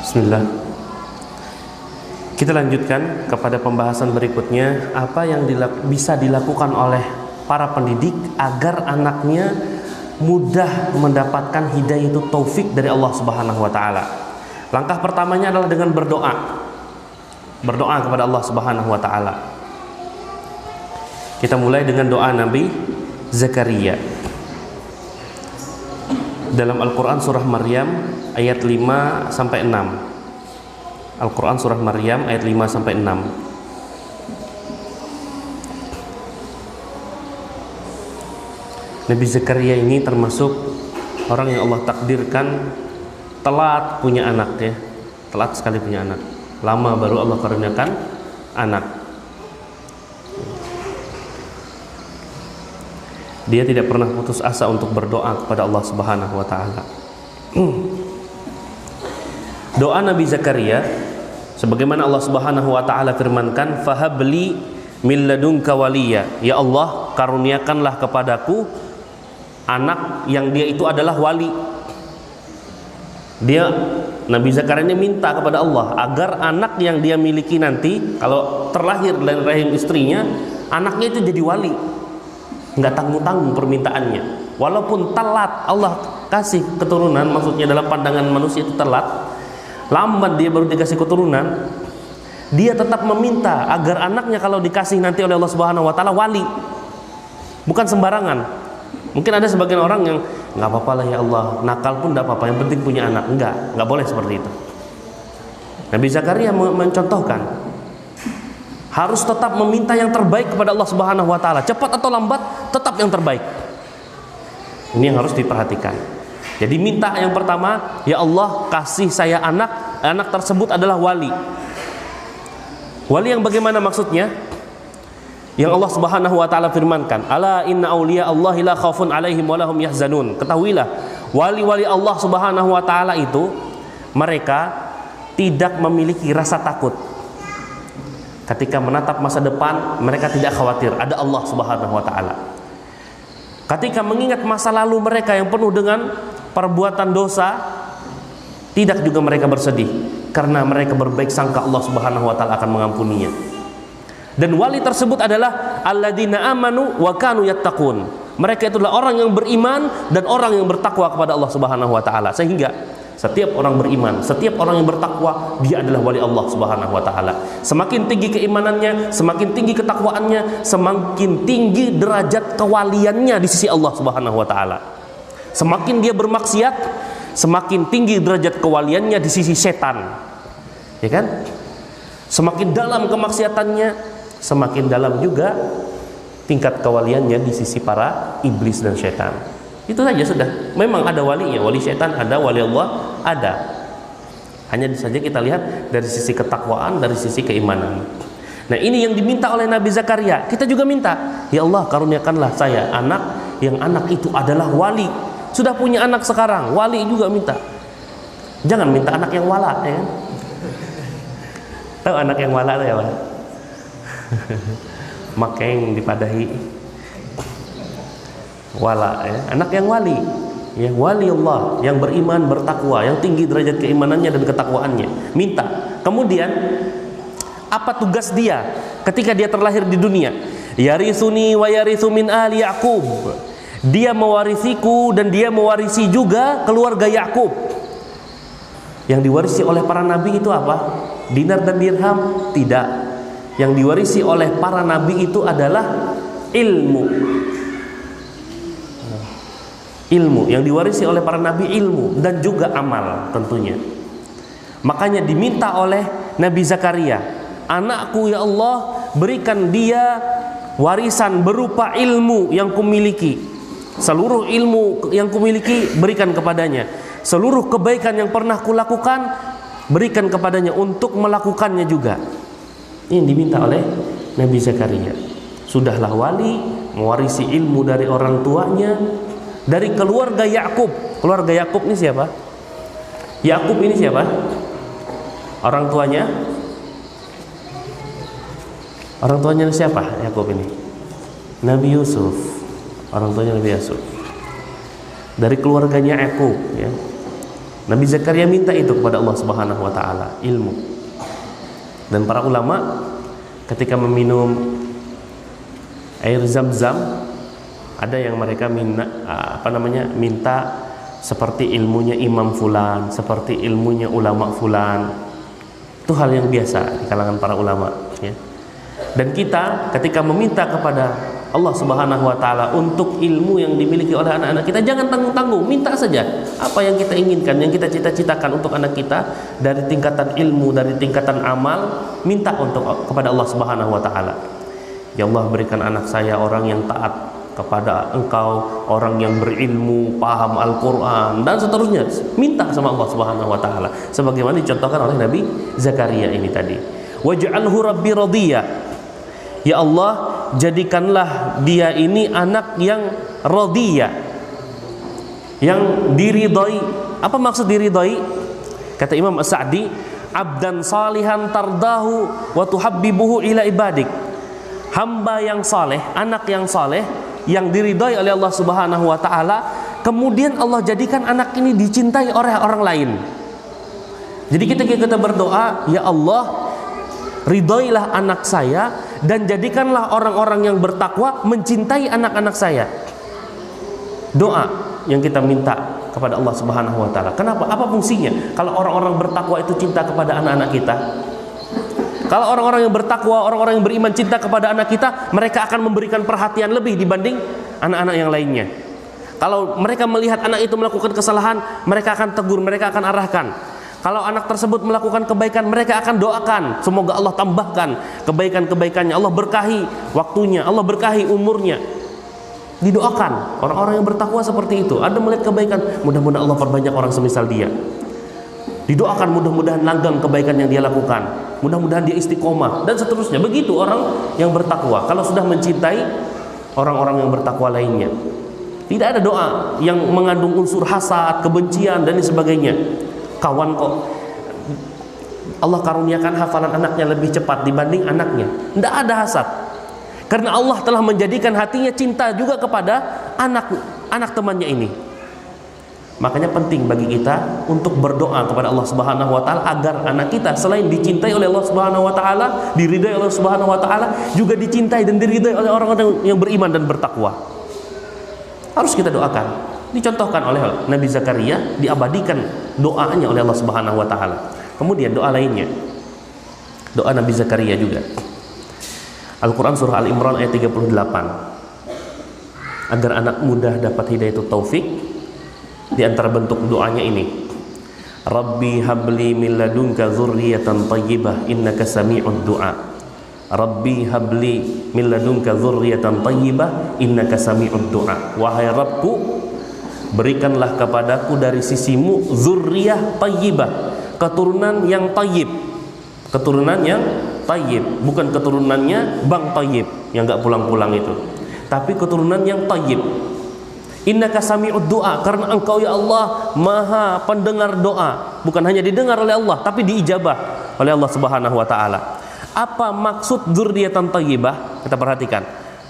Bismillah. Kita lanjutkan kepada pembahasan berikutnya, apa yang bisa dilakukan oleh para pendidik agar anaknya mudah mendapatkan hidayah itu taufik dari Allah Subhanahu wa taala. Langkah pertamanya adalah dengan berdoa. Berdoa kepada Allah Subhanahu wa taala. Kita mulai dengan doa Nabi Zakaria. Dalam Al-Qur'an surah Maryam ayat 5 sampai 6. Al-Quran surah Maryam ayat 5 sampai 6. Nabi Zakaria ini termasuk orang yang Allah takdirkan telat punya anak ya. Telat sekali punya anak. Lama baru Allah karuniakan anak. Dia tidak pernah putus asa untuk berdoa kepada Allah Subhanahu wa taala. Doa Nabi Zakaria sebagaimana Allah Subhanahu wa taala firmankan, fahabli min ladunka waliya, ya Allah karuniakanlah kepadaku anak yang dia itu adalah wali. Dia Nabi Zakaria ini minta kepada Allah agar anak yang dia miliki nanti kalau terlahir dari rahim istrinya, anaknya itu jadi wali. Enggak tanggung-tanggung permintaannya. Walaupun telat Allah kasih keturunan, maksudnya dalam pandangan manusia itu telat, lambat dia baru dikasih keturunan, dia tetap meminta agar anaknya kalau dikasih nanti oleh Allah Subhanahu wa taala wali. Bukan sembarangan. Mungkin ada sebagian orang yang nggak apa-apa lah ya Allah, nakal pun enggak apa-apa, yang penting punya anak. Enggak boleh seperti itu. Nabi Zakaria mencontohkan harus tetap meminta yang terbaik kepada Allah Subhanahu wa taala. Cepat atau lambat tetap yang terbaik. Ini yang harus diperhatikan. Jadi minta yang pertama, ya Allah kasih saya anak, anak tersebut adalah wali. Wali yang bagaimana maksudnya? Yang Allah Subhanahu wa taala firmankan, ala inna auliya Allahi la khaufun alaihim wa lahum yahzanun. Ketahuilah, wali-wali Allah Subhanahu wa taala itu mereka tidak memiliki rasa takut. Ketika menatap masa depan, mereka tidak khawatir, ada Allah Subhanahu wa taala. Ketika mengingat masa lalu mereka yang penuh dengan perbuatan dosa, tidak juga mereka bersedih karena mereka berbaik sangka Allah Subhanahu wa taala akan mengampuninya. Dan wali tersebut adalah alladzina amanu wa kanu yattaqun. Mereka itulah orang yang beriman dan orang yang bertakwa kepada Allah Subhanahu wa taala. Sehingga setiap orang beriman, setiap orang yang bertakwa, dia adalah wali Allah Subhanahu wa taala. Semakin tinggi keimanannya, semakin tinggi ketakwaannya, semakin tinggi derajat kewaliannya di sisi Allah Subhanahu wa taala. Semakin dia bermaksiat, semakin tinggi derajat kewaliannya di sisi setan. Ya kan? Semakin dalam kemaksiatannya, semakin dalam juga tingkat kewaliannya di sisi para iblis dan setan. Itu saja sudah. Memang ada walinya, wali setan ada, wali Allah ada. Hanya saja kita lihat dari sisi ketakwaan, dari sisi keimanan. Nah, ini yang diminta oleh Nabi Zakaria. Kita juga minta, ya Allah karuniakanlah saya anak yang anak itu adalah wali. Sudah punya anak sekarang, wali juga minta. Jangan minta anak yang wala, ya kan? Tahu anak yang wala itu ya, Pak? Makeng dipadahi. Wala, ya. Anak yang wali, ya, wali Allah yang beriman, bertakwa, yang tinggi derajat keimanannya dan ketakwaannya. Minta. Kemudian apa tugas dia ketika dia terlahir di dunia? Yarisuni wa yarithu min ali Yaqub. Dia mewarisiku dan dia mewarisi juga keluarga Yakub. Yang diwarisi oleh para nabi itu apa? Dinar dan dirham? Tidak. Yang diwarisi oleh para nabi itu adalah ilmu. Ilmu yang diwarisi oleh para nabi, ilmu dan juga amal tentunya. Makanya diminta oleh Nabi Zakaria, anakku ya Allah berikan dia warisan berupa ilmu yang kumiliki. Seluruh ilmu yang kumiliki berikan kepadanya. Seluruh kebaikan yang pernah kulakukan berikan kepadanya untuk melakukannya juga. Ini diminta oleh Nabi Zakaria. Sudahlah wali, mewarisi ilmu dari orang tuanya, dari keluarga Yakub. Keluarga Yakub ini siapa? Yakub ini siapa? Orang tuanya? Orang tuanya siapa Yakub ini? Nabi Yusuf. Orang tuanya Nabi Yusuf. Dari keluarganya Yakub, ya. Nabi Zakaria minta itu kepada Allah Subhanahu wa taala, ilmu. Dan para ulama ketika meminum air Zam-Zam, ada yang mereka minta seperti ilmunya Imam Fulan, seperti ilmunya ulama Fulan. Itu hal yang biasa di kalangan para ulama, ya. Dan kita ketika meminta kepada Allah Subhanahu wa taala untuk ilmu yang dimiliki oleh anak-anak kita, jangan tanggung-tanggung, minta saja apa yang kita inginkan, yang kita cita-citakan untuk anak kita dari tingkatan ilmu, dari tingkatan amal, minta kepada Allah Subhanahu wa taala. Ya Allah, berikan anak saya orang yang taat kepada Engkau, orang yang berilmu, paham Al-Qur'an, dan seterusnya. Minta sama Allah Subhanahu wa taala sebagaimana dicontohkan oleh Nabi Zakaria ini tadi. Waj'alhu rabbi radiyya. Ya Allah, jadikanlah dia ini anak yang radiyya, yang diridhai. Apa maksud diridhai? Kata Imam As-Sa'di, abdan salihan tardahu wa tuhabbibuhu ila ibadik. Hamba yang saleh, anak yang saleh, yang diridhai oleh Allah Subhanahu wa taala, kemudian Allah jadikan anak ini dicintai oleh orang lain. Jadi kita berdoa, ya Allah, ridhoilah anak saya dan jadikanlah orang-orang yang bertakwa mencintai anak-anak saya. Doa yang kita minta kepada Allah Subhanahu wa taala. Kenapa? Apa fungsinya? Kalau orang-orang bertakwa itu cinta kepada anak-anak kita, kalau orang-orang yang bertakwa, orang-orang yang beriman cinta kepada anak kita, mereka akan memberikan perhatian lebih dibanding anak-anak yang lainnya. Kalau mereka melihat anak itu melakukan kesalahan, mereka akan tegur, mereka akan arahkan. Kalau anak tersebut melakukan kebaikan, mereka akan doakan, semoga Allah tambahkan kebaikan-kebaikannya, Allah berkahi waktunya, Allah berkahi umurnya. Didoakan orang-orang yang bertakwa seperti itu. Ada melihat kebaikan, mudah-mudahan Allah perbanyak orang semisal dia. Didoakan mudah-mudahan langgeng kebaikan yang dia lakukan, mudah-mudahan dia istiqomah, dan seterusnya. Begitu orang yang bertakwa. Kalau sudah mencintai orang-orang yang bertakwa lainnya, tidak ada doa yang mengandung unsur hasad, kebencian, dan sebagainya. Kawan kok Allah karuniakan hafalan anaknya lebih cepat dibanding anaknya, tidak ada hasad, karena Allah telah menjadikan hatinya cinta juga kepada anak temannya ini. Makanya penting bagi kita untuk berdoa kepada Allah Subhanahu wa taala agar anak kita selain dicintai oleh Allah Subhanahu wa taala, diridhai oleh Allah Subhanahu wa taala, juga dicintai dan diridhai oleh orang-orang yang beriman dan bertakwa. Harus kita doakan. Dicontohkan oleh Nabi Zakaria, diabadikan doanya oleh Allah Subhanahu wa taala. Kemudian doa lainnya, doa Nabi Zakaria juga. Al-Quran surah Al-Imran ayat 38. Agar anak muda dapat hidayatul taufik, di antara bentuk doanya ini, Rabbi habli min ladunka dzurriyyatan thayyibah innaka sami'ud du'a. Rabbi habli min ladunka dzurriyyatan thayyibah innaka sami'ud du'a. Wahai Rabbku, berikanlah kepadaku dari sisimu dzurriyyah thayyibah, keturunan yang thayyib. Keturunan yang thayyib, bukan keturunannya Bang Thayyib yang enggak pulang-pulang itu, tapi keturunan yang thayyib. Innaka sami'ud du'a, karena Engkau ya Allah Maha pendengar doa. Bukan hanya didengar oleh Allah, tapi diijabah oleh Allah Subhanahu wa taala. Apa maksud dzurriyyatan thayyibah? Kita perhatikan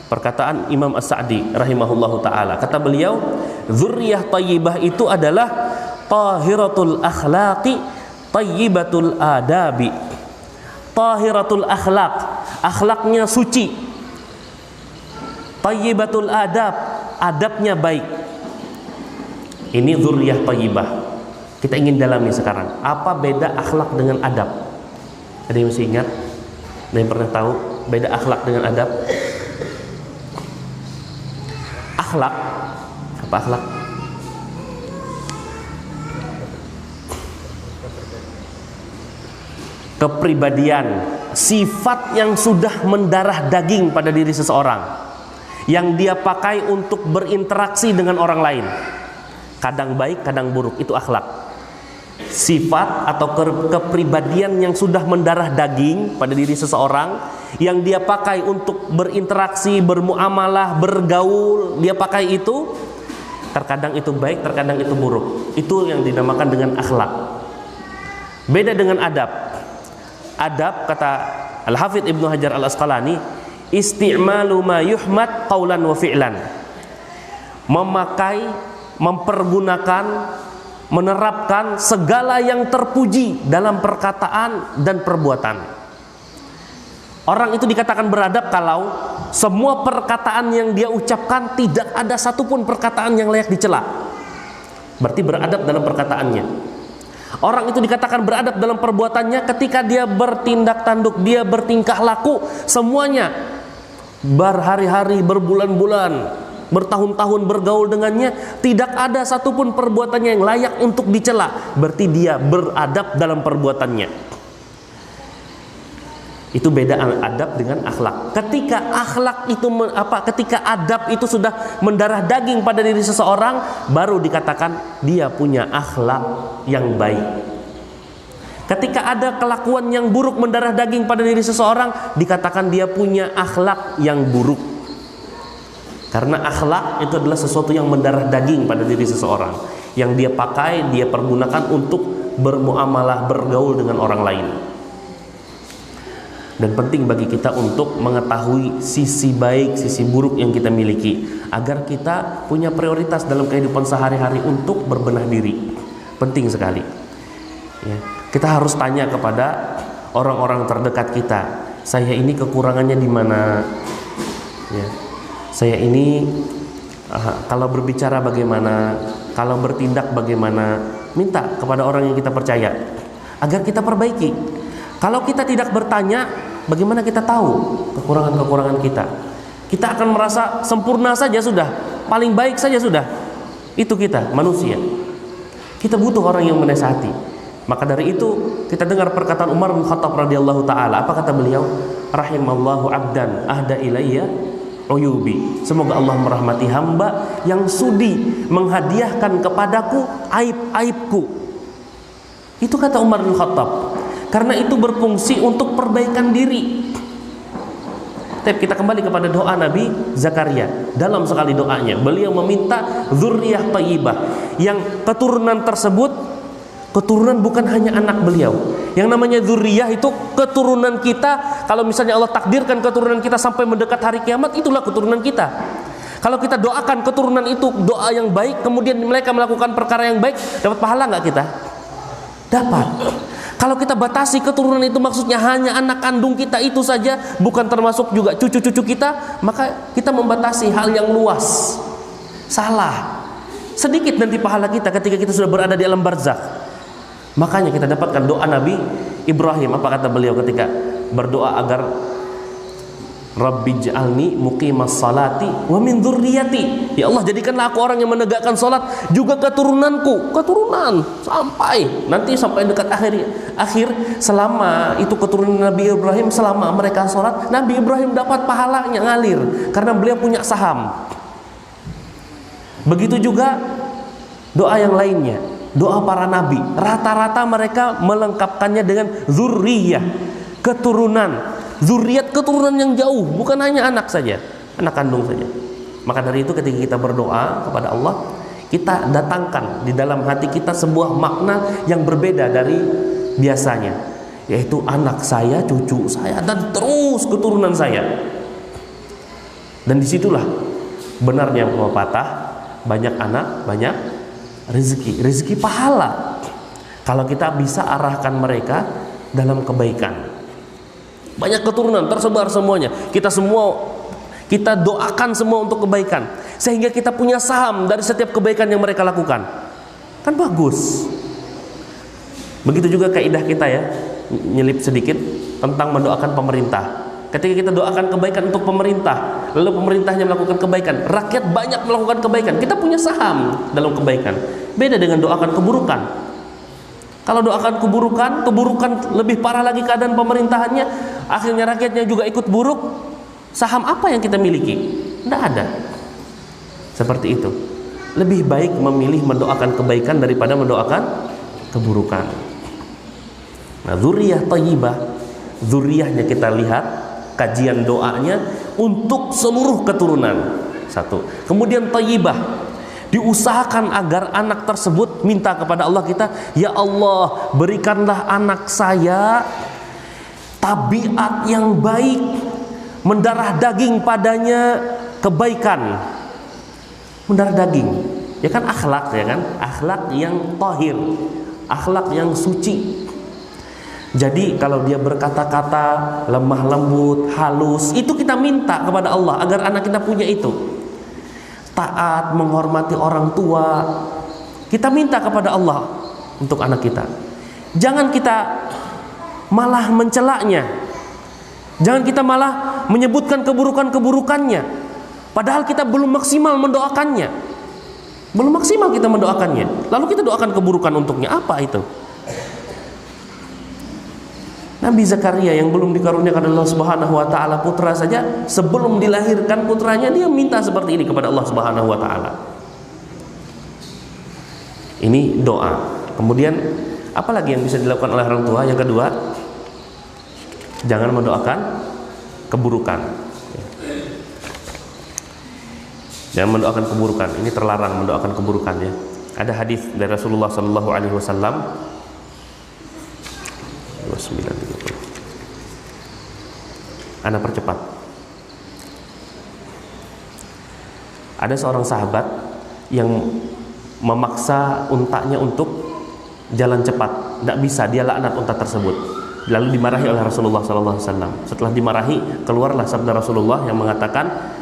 perkataan Imam As-Sa'di rahimahullahu taala. Kata beliau, dzurriyyah thayyibah itu adalah tahiratul akhlaqi thayyibatul adabi. Tahiratul akhlaq, akhlaknya suci. Thayyibatul adab, adabnya baik. Ini dzurriyyah thayyibah. Kita ingin dalami sekarang, apa beda akhlak dengan adab? Ada yang masih ingat? Ada yang pernah tahu beda akhlak dengan adab? Akhlak, apa akhlak? Kepribadian, sifat yang sudah mendarah daging pada diri seseorang, yang dia pakai untuk berinteraksi dengan orang lain. Kadang baik, kadang buruk, itu akhlak. Sifat atau kepribadian yang sudah mendarah daging pada diri seseorang, yang dia pakai untuk berinteraksi, bermuamalah, bergaul, dia pakai itu. Terkadang itu baik, terkadang itu buruk. Itu yang dinamakan dengan akhlak. Beda dengan adab. Adab, kata Al-Hafidz Ibnu Hajar Al-Asqalani, isti'malu ma yuhmad qaulan wa fi'lan. Memakai, mempergunakan menerapkan segala yang terpuji dalam perkataan dan perbuatan. Orang itu dikatakan beradab kalau semua perkataan yang dia ucapkan tidak ada satupun perkataan yang layak dicela. Berarti beradab dalam perkataannya. Orang itu dikatakan beradab dalam perbuatannya ketika dia bertindak tanduk, dia bertingkah laku, semuanya berhari-hari, berbulan-bulan, bertahun-tahun bergaul dengannya, tidak ada satupun perbuatannya yang layak untuk dicela. Berarti dia beradab dalam perbuatannya. Itu beda adab dengan akhlak. Ketika akhlak itu ketika adab itu sudah mendarah daging pada diri seseorang, baru dikatakan dia punya akhlak yang baik. Ketika ada kelakuan yang buruk mendarah daging pada diri seseorang, dikatakan dia punya akhlak yang buruk. Karena akhlak itu adalah sesuatu yang mendarah daging pada diri seseorang, yang dia pakai, dia pergunakan untuk bermuamalah, bergaul dengan orang lain. Dan penting bagi kita untuk mengetahui sisi baik, sisi buruk yang kita miliki, agar kita punya prioritas dalam kehidupan sehari-hari untuk berbenah diri. Penting sekali ya. Kita harus tanya kepada orang-orang terdekat kita, saya ini kekurangannya di mana ya. Saya ini kalau berbicara bagaimana, kalau bertindak bagaimana. Minta kepada orang yang kita percaya agar kita perbaiki. Kalau kita tidak bertanya, bagaimana kita tahu kekurangan-kekurangan kita? Kita akan merasa sempurna saja sudah, paling baik saja sudah. Itu kita, manusia. Kita butuh orang yang menasihati. Maka dari itu kita dengar perkataan Umar bin Khattab radhiyallahu taala. Apa kata beliau? Rahimallahu abdan ahda ilayya uyubi. Semoga Allah merahmati hamba yang sudi menghadiahkan kepadaku aib-aibku. Itu kata Umar bin Khattab. Karena itu berfungsi untuk perbaikan diri. Tapi kita kembali kepada doa Nabi Zakaria. Dalam sekali doanya, beliau meminta dzurriyyah thayyibah, yang keturunan tersebut, keturunan bukan hanya anak beliau. Yang namanya dzurriyyah itu keturunan kita. Kalau misalnya Allah takdirkan keturunan kita sampai mendekat hari kiamat, itulah keturunan kita. Kalau kita doakan keturunan itu doa yang baik, kemudian mereka melakukan perkara yang baik, dapat pahala nggak kita? Dapat. Kalau kita batasi keturunan itu maksudnya hanya anak kandung kita itu saja, bukan termasuk juga cucu-cucu kita, maka kita membatasi hal yang luas. Salah. Sedikit nanti pahala kita ketika kita sudah berada di alam barzakh. Makanya kita dapatkan doa Nabi Ibrahim. Apa kata beliau ketika berdoa agar Rabbi ij'alni muqimas salati wa min dzurriyyati. Ya Allah, jadikanlah aku orang yang menegakkan salat, juga keturunanku, keturunan sampai dekat akhir selama itu keturunan Nabi Ibrahim, selama mereka salat, Nabi Ibrahim dapat pahalanya ngalir karena beliau punya saham. Begitu juga doa yang lainnya, doa para nabi, rata-rata mereka melengkapkannya dengan dzurriyyah, keturunan. Zuriat keturunan yang jauh, bukan hanya anak saja, anak kandung saja. Maka dari itu ketika kita berdoa kepada Allah, kita datangkan di dalam hati kita sebuah makna yang berbeda dari biasanya, yaitu anak saya, cucu saya, dan terus keturunan saya. Dan disitulah benarnya pepatah, banyak anak, banyak rezeki. Rezeki pahala kalau kita bisa arahkan mereka dalam kebaikan. Banyak keturunan tersebar semuanya. Kita doakan semua untuk kebaikan, sehingga kita punya saham dari setiap kebaikan yang mereka lakukan. Kan bagus. Begitu juga kaidah kita ya, nyelip sedikit tentang mendoakan pemerintah. Ketika kita doakan kebaikan untuk pemerintah, lalu pemerintahnya melakukan kebaikan, rakyat banyak melakukan kebaikan, kita punya saham dalam kebaikan. Beda dengan doakan keburukan. Kalau doakan keburukan lebih parah lagi keadaan pemerintahannya, akhirnya rakyatnya juga ikut buruk. Saham apa yang kita miliki? Tidak ada. Seperti itu. Lebih baik memilih mendoakan kebaikan daripada mendoakan keburukan. Nah, dzurriyyah thayyibah, dzurriyyahnya kita lihat, kajian doanya untuk seluruh keturunan. Satu. Kemudian thayyibah, diusahakan agar anak tersebut minta kepada Allah kita, ya Allah, berikanlah anak saya tabiat yang baik, mendarah daging padanya kebaikan. Mendarah daging. Ya kan akhlak, ya kan? Akhlak yang tahir, akhlak yang suci. Jadi kalau dia berkata-kata lemah lembut, halus, itu kita minta kepada Allah agar anak kita punya itu. Taat, menghormati orang tua, kita minta kepada Allah untuk anak kita. Jangan kita malah mencelaknya, jangan kita malah menyebutkan keburukan-keburukannya, padahal kita belum maksimal mendoakannya. Belum maksimal kita mendoakannya, lalu kita doakan keburukan untuknya. Apa itu? Nabi Zakaria yang belum dikaruniakan Allah Subhanahu wa taala putra saja, sebelum dilahirkan putranya dia minta seperti ini kepada Allah Subhanahu wa taala. Ini doa. Kemudian apa lagi yang bisa dilakukan oleh orang tua? Yang kedua, jangan mendoakan keburukan. Jangan mendoakan keburukan. Ini terlarang mendoakan keburukan, ya. Ada hadis dari Rasulullah sallallahu alaihi wasallam 29:30. Ana percepat. Ada seorang sahabat yang memaksa untanya untuk jalan cepat. Tidak bisa, dia laknat unta tersebut. Lalu dimarahi oleh Rasulullah SAW. Setelah dimarahi, keluarlah sabda Rasulullah yang mengatakan,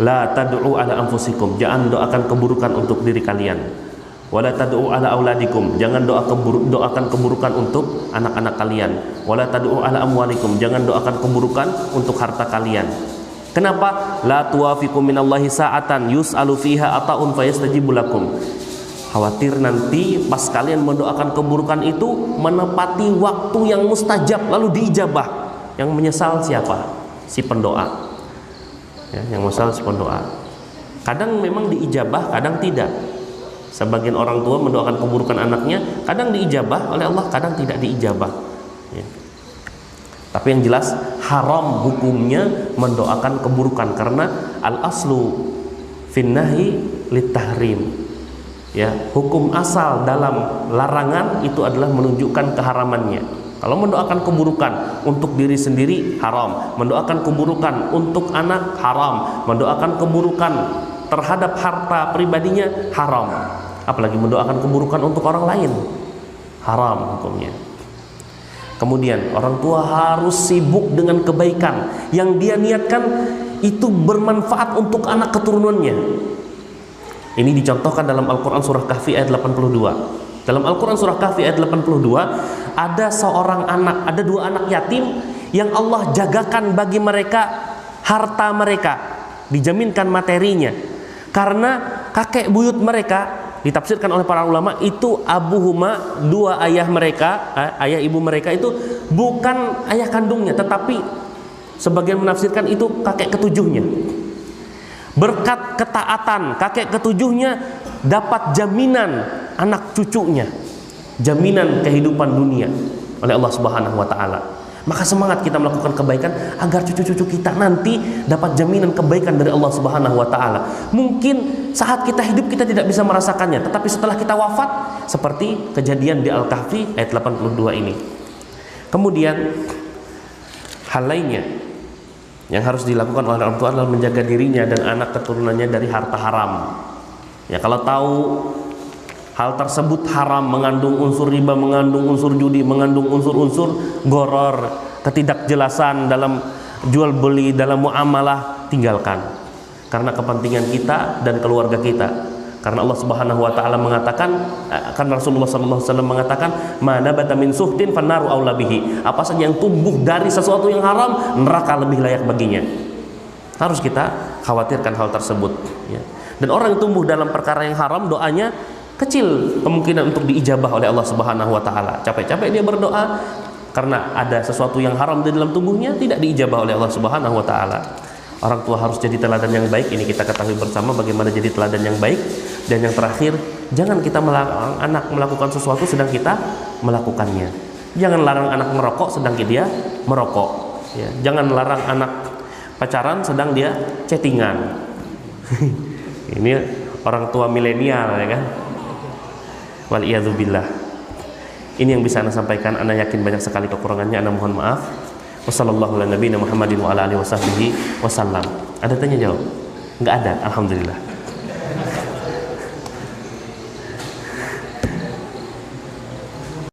la tad'u ala anfusikum, jangan doakan keburukan untuk diri kalian. Wala tad'u ala auladikum, jangan doakan keburukan untuk anak-anak kalian. Wala tad'u ala amwalikum, jangan doakan keburukan untuk harta kalian. Kenapa? La tuwafiqu minallahi sa'atan yus'alu fiha ata'un fayastajibu lakum. Khawatir nanti pas kalian mendoakan keburukan itu menepati waktu yang mustajab lalu diijabah. Yang menyesal siapa? Si pendoa. Ya, yang menyesal si pendoa. Kadang memang diijabah, kadang tidak. Sebagian orang tua mendoakan keburukan anaknya, kadang diijabah oleh Allah, kadang tidak diijabah, ya. Tapi yang jelas haram hukumnya mendoakan keburukan, karena al-aslu finnahi litahrim, ya. Hukum asal dalam larangan itu adalah menunjukkan keharamannya. Kalau mendoakan keburukan untuk diri sendiri haram, mendoakan keburukan untuk anak haram, mendoakan keburukan terhadap harta pribadinya haram. Apalagi mendoakan keburukan untuk orang lain, haram hukumnya. Kemudian orang tua harus sibuk dengan kebaikan yang dia niatkan itu bermanfaat untuk anak keturunannya. Ini dicontohkan dalam Al-Quran surah Kahfi ayat 82. Dalam Al-Quran surah Kahfi ayat 82 ada seorang anak, ada dua anak yatim yang Allah jagakan bagi mereka harta mereka, dijaminkan materinya. Karena kakek buyut mereka, ditafsirkan oleh para ulama, itu abuhuma, dua ayah mereka, ayah ibu mereka itu bukan ayah kandungnya, tetapi sebagian menafsirkan itu kakek ketujuhnya. Berkat ketaatan kakek ketujuhnya dapat jaminan anak cucunya, jaminan kehidupan dunia oleh Allah Subhanahu wa taala. Maka semangat kita melakukan kebaikan agar cucu-cucu kita nanti dapat jaminan kebaikan dari Allah Subhanahu wa taala. Mungkin saat kita hidup kita tidak bisa merasakannya, tetapi setelah kita wafat seperti kejadian di Al-Kahfi ayat 82 ini. Kemudian hal lainnya yang harus dilakukan oleh orang tua adalah menjaga dirinya dan anak keturunannya dari harta haram. Ya, kalau tahu hal tersebut haram, mengandung unsur riba, mengandung unsur judi, mengandung unsur-unsur goror, ketidakjelasan dalam jual beli, dalam muamalah, tinggalkan. Karena kepentingan kita dan keluarga kita. Karena Allah Subhanahu wa taala mengatakan, kan Rasulullah sallallahu alaihi wasallam mengatakan, "Ma nabata min suhtin fannaru aula bihi." Apa saja yang tumbuh dari sesuatu yang haram, neraka lebih layak baginya. Harus kita khawatirkan hal tersebut, ya. Dan orang yang tumbuh dalam perkara yang haram, doanya kecil kemungkinan untuk diijabah oleh Allah Subhanahu wa taala. Capek-capek dia berdoa karena ada sesuatu yang haram di dalam tubuhnya, tidak diijabah oleh Allah Subhanahu wa taala. Orang tua harus jadi teladan yang baik. Ini kita ketahui bersama bagaimana jadi teladan yang baik. Dan yang terakhir, jangan kita melarang anak melakukan sesuatu sedang kita melakukannya. Jangan larang anak merokok sedang dia merokok, ya. Jangan larang anak pacaran sedang dia chattingan. Ini orang tua milenial, ya kan. Waliyadzubillah. Ini yang bisa Anda sampaikan. Anda yakin banyak sekali kekurangannya, Anda mohon maaf. Wassallallahu ala nabiyina Muhammadin wa ala alihi wasallam. Ada tanya jawab? Enggak ada, alhamdulillah.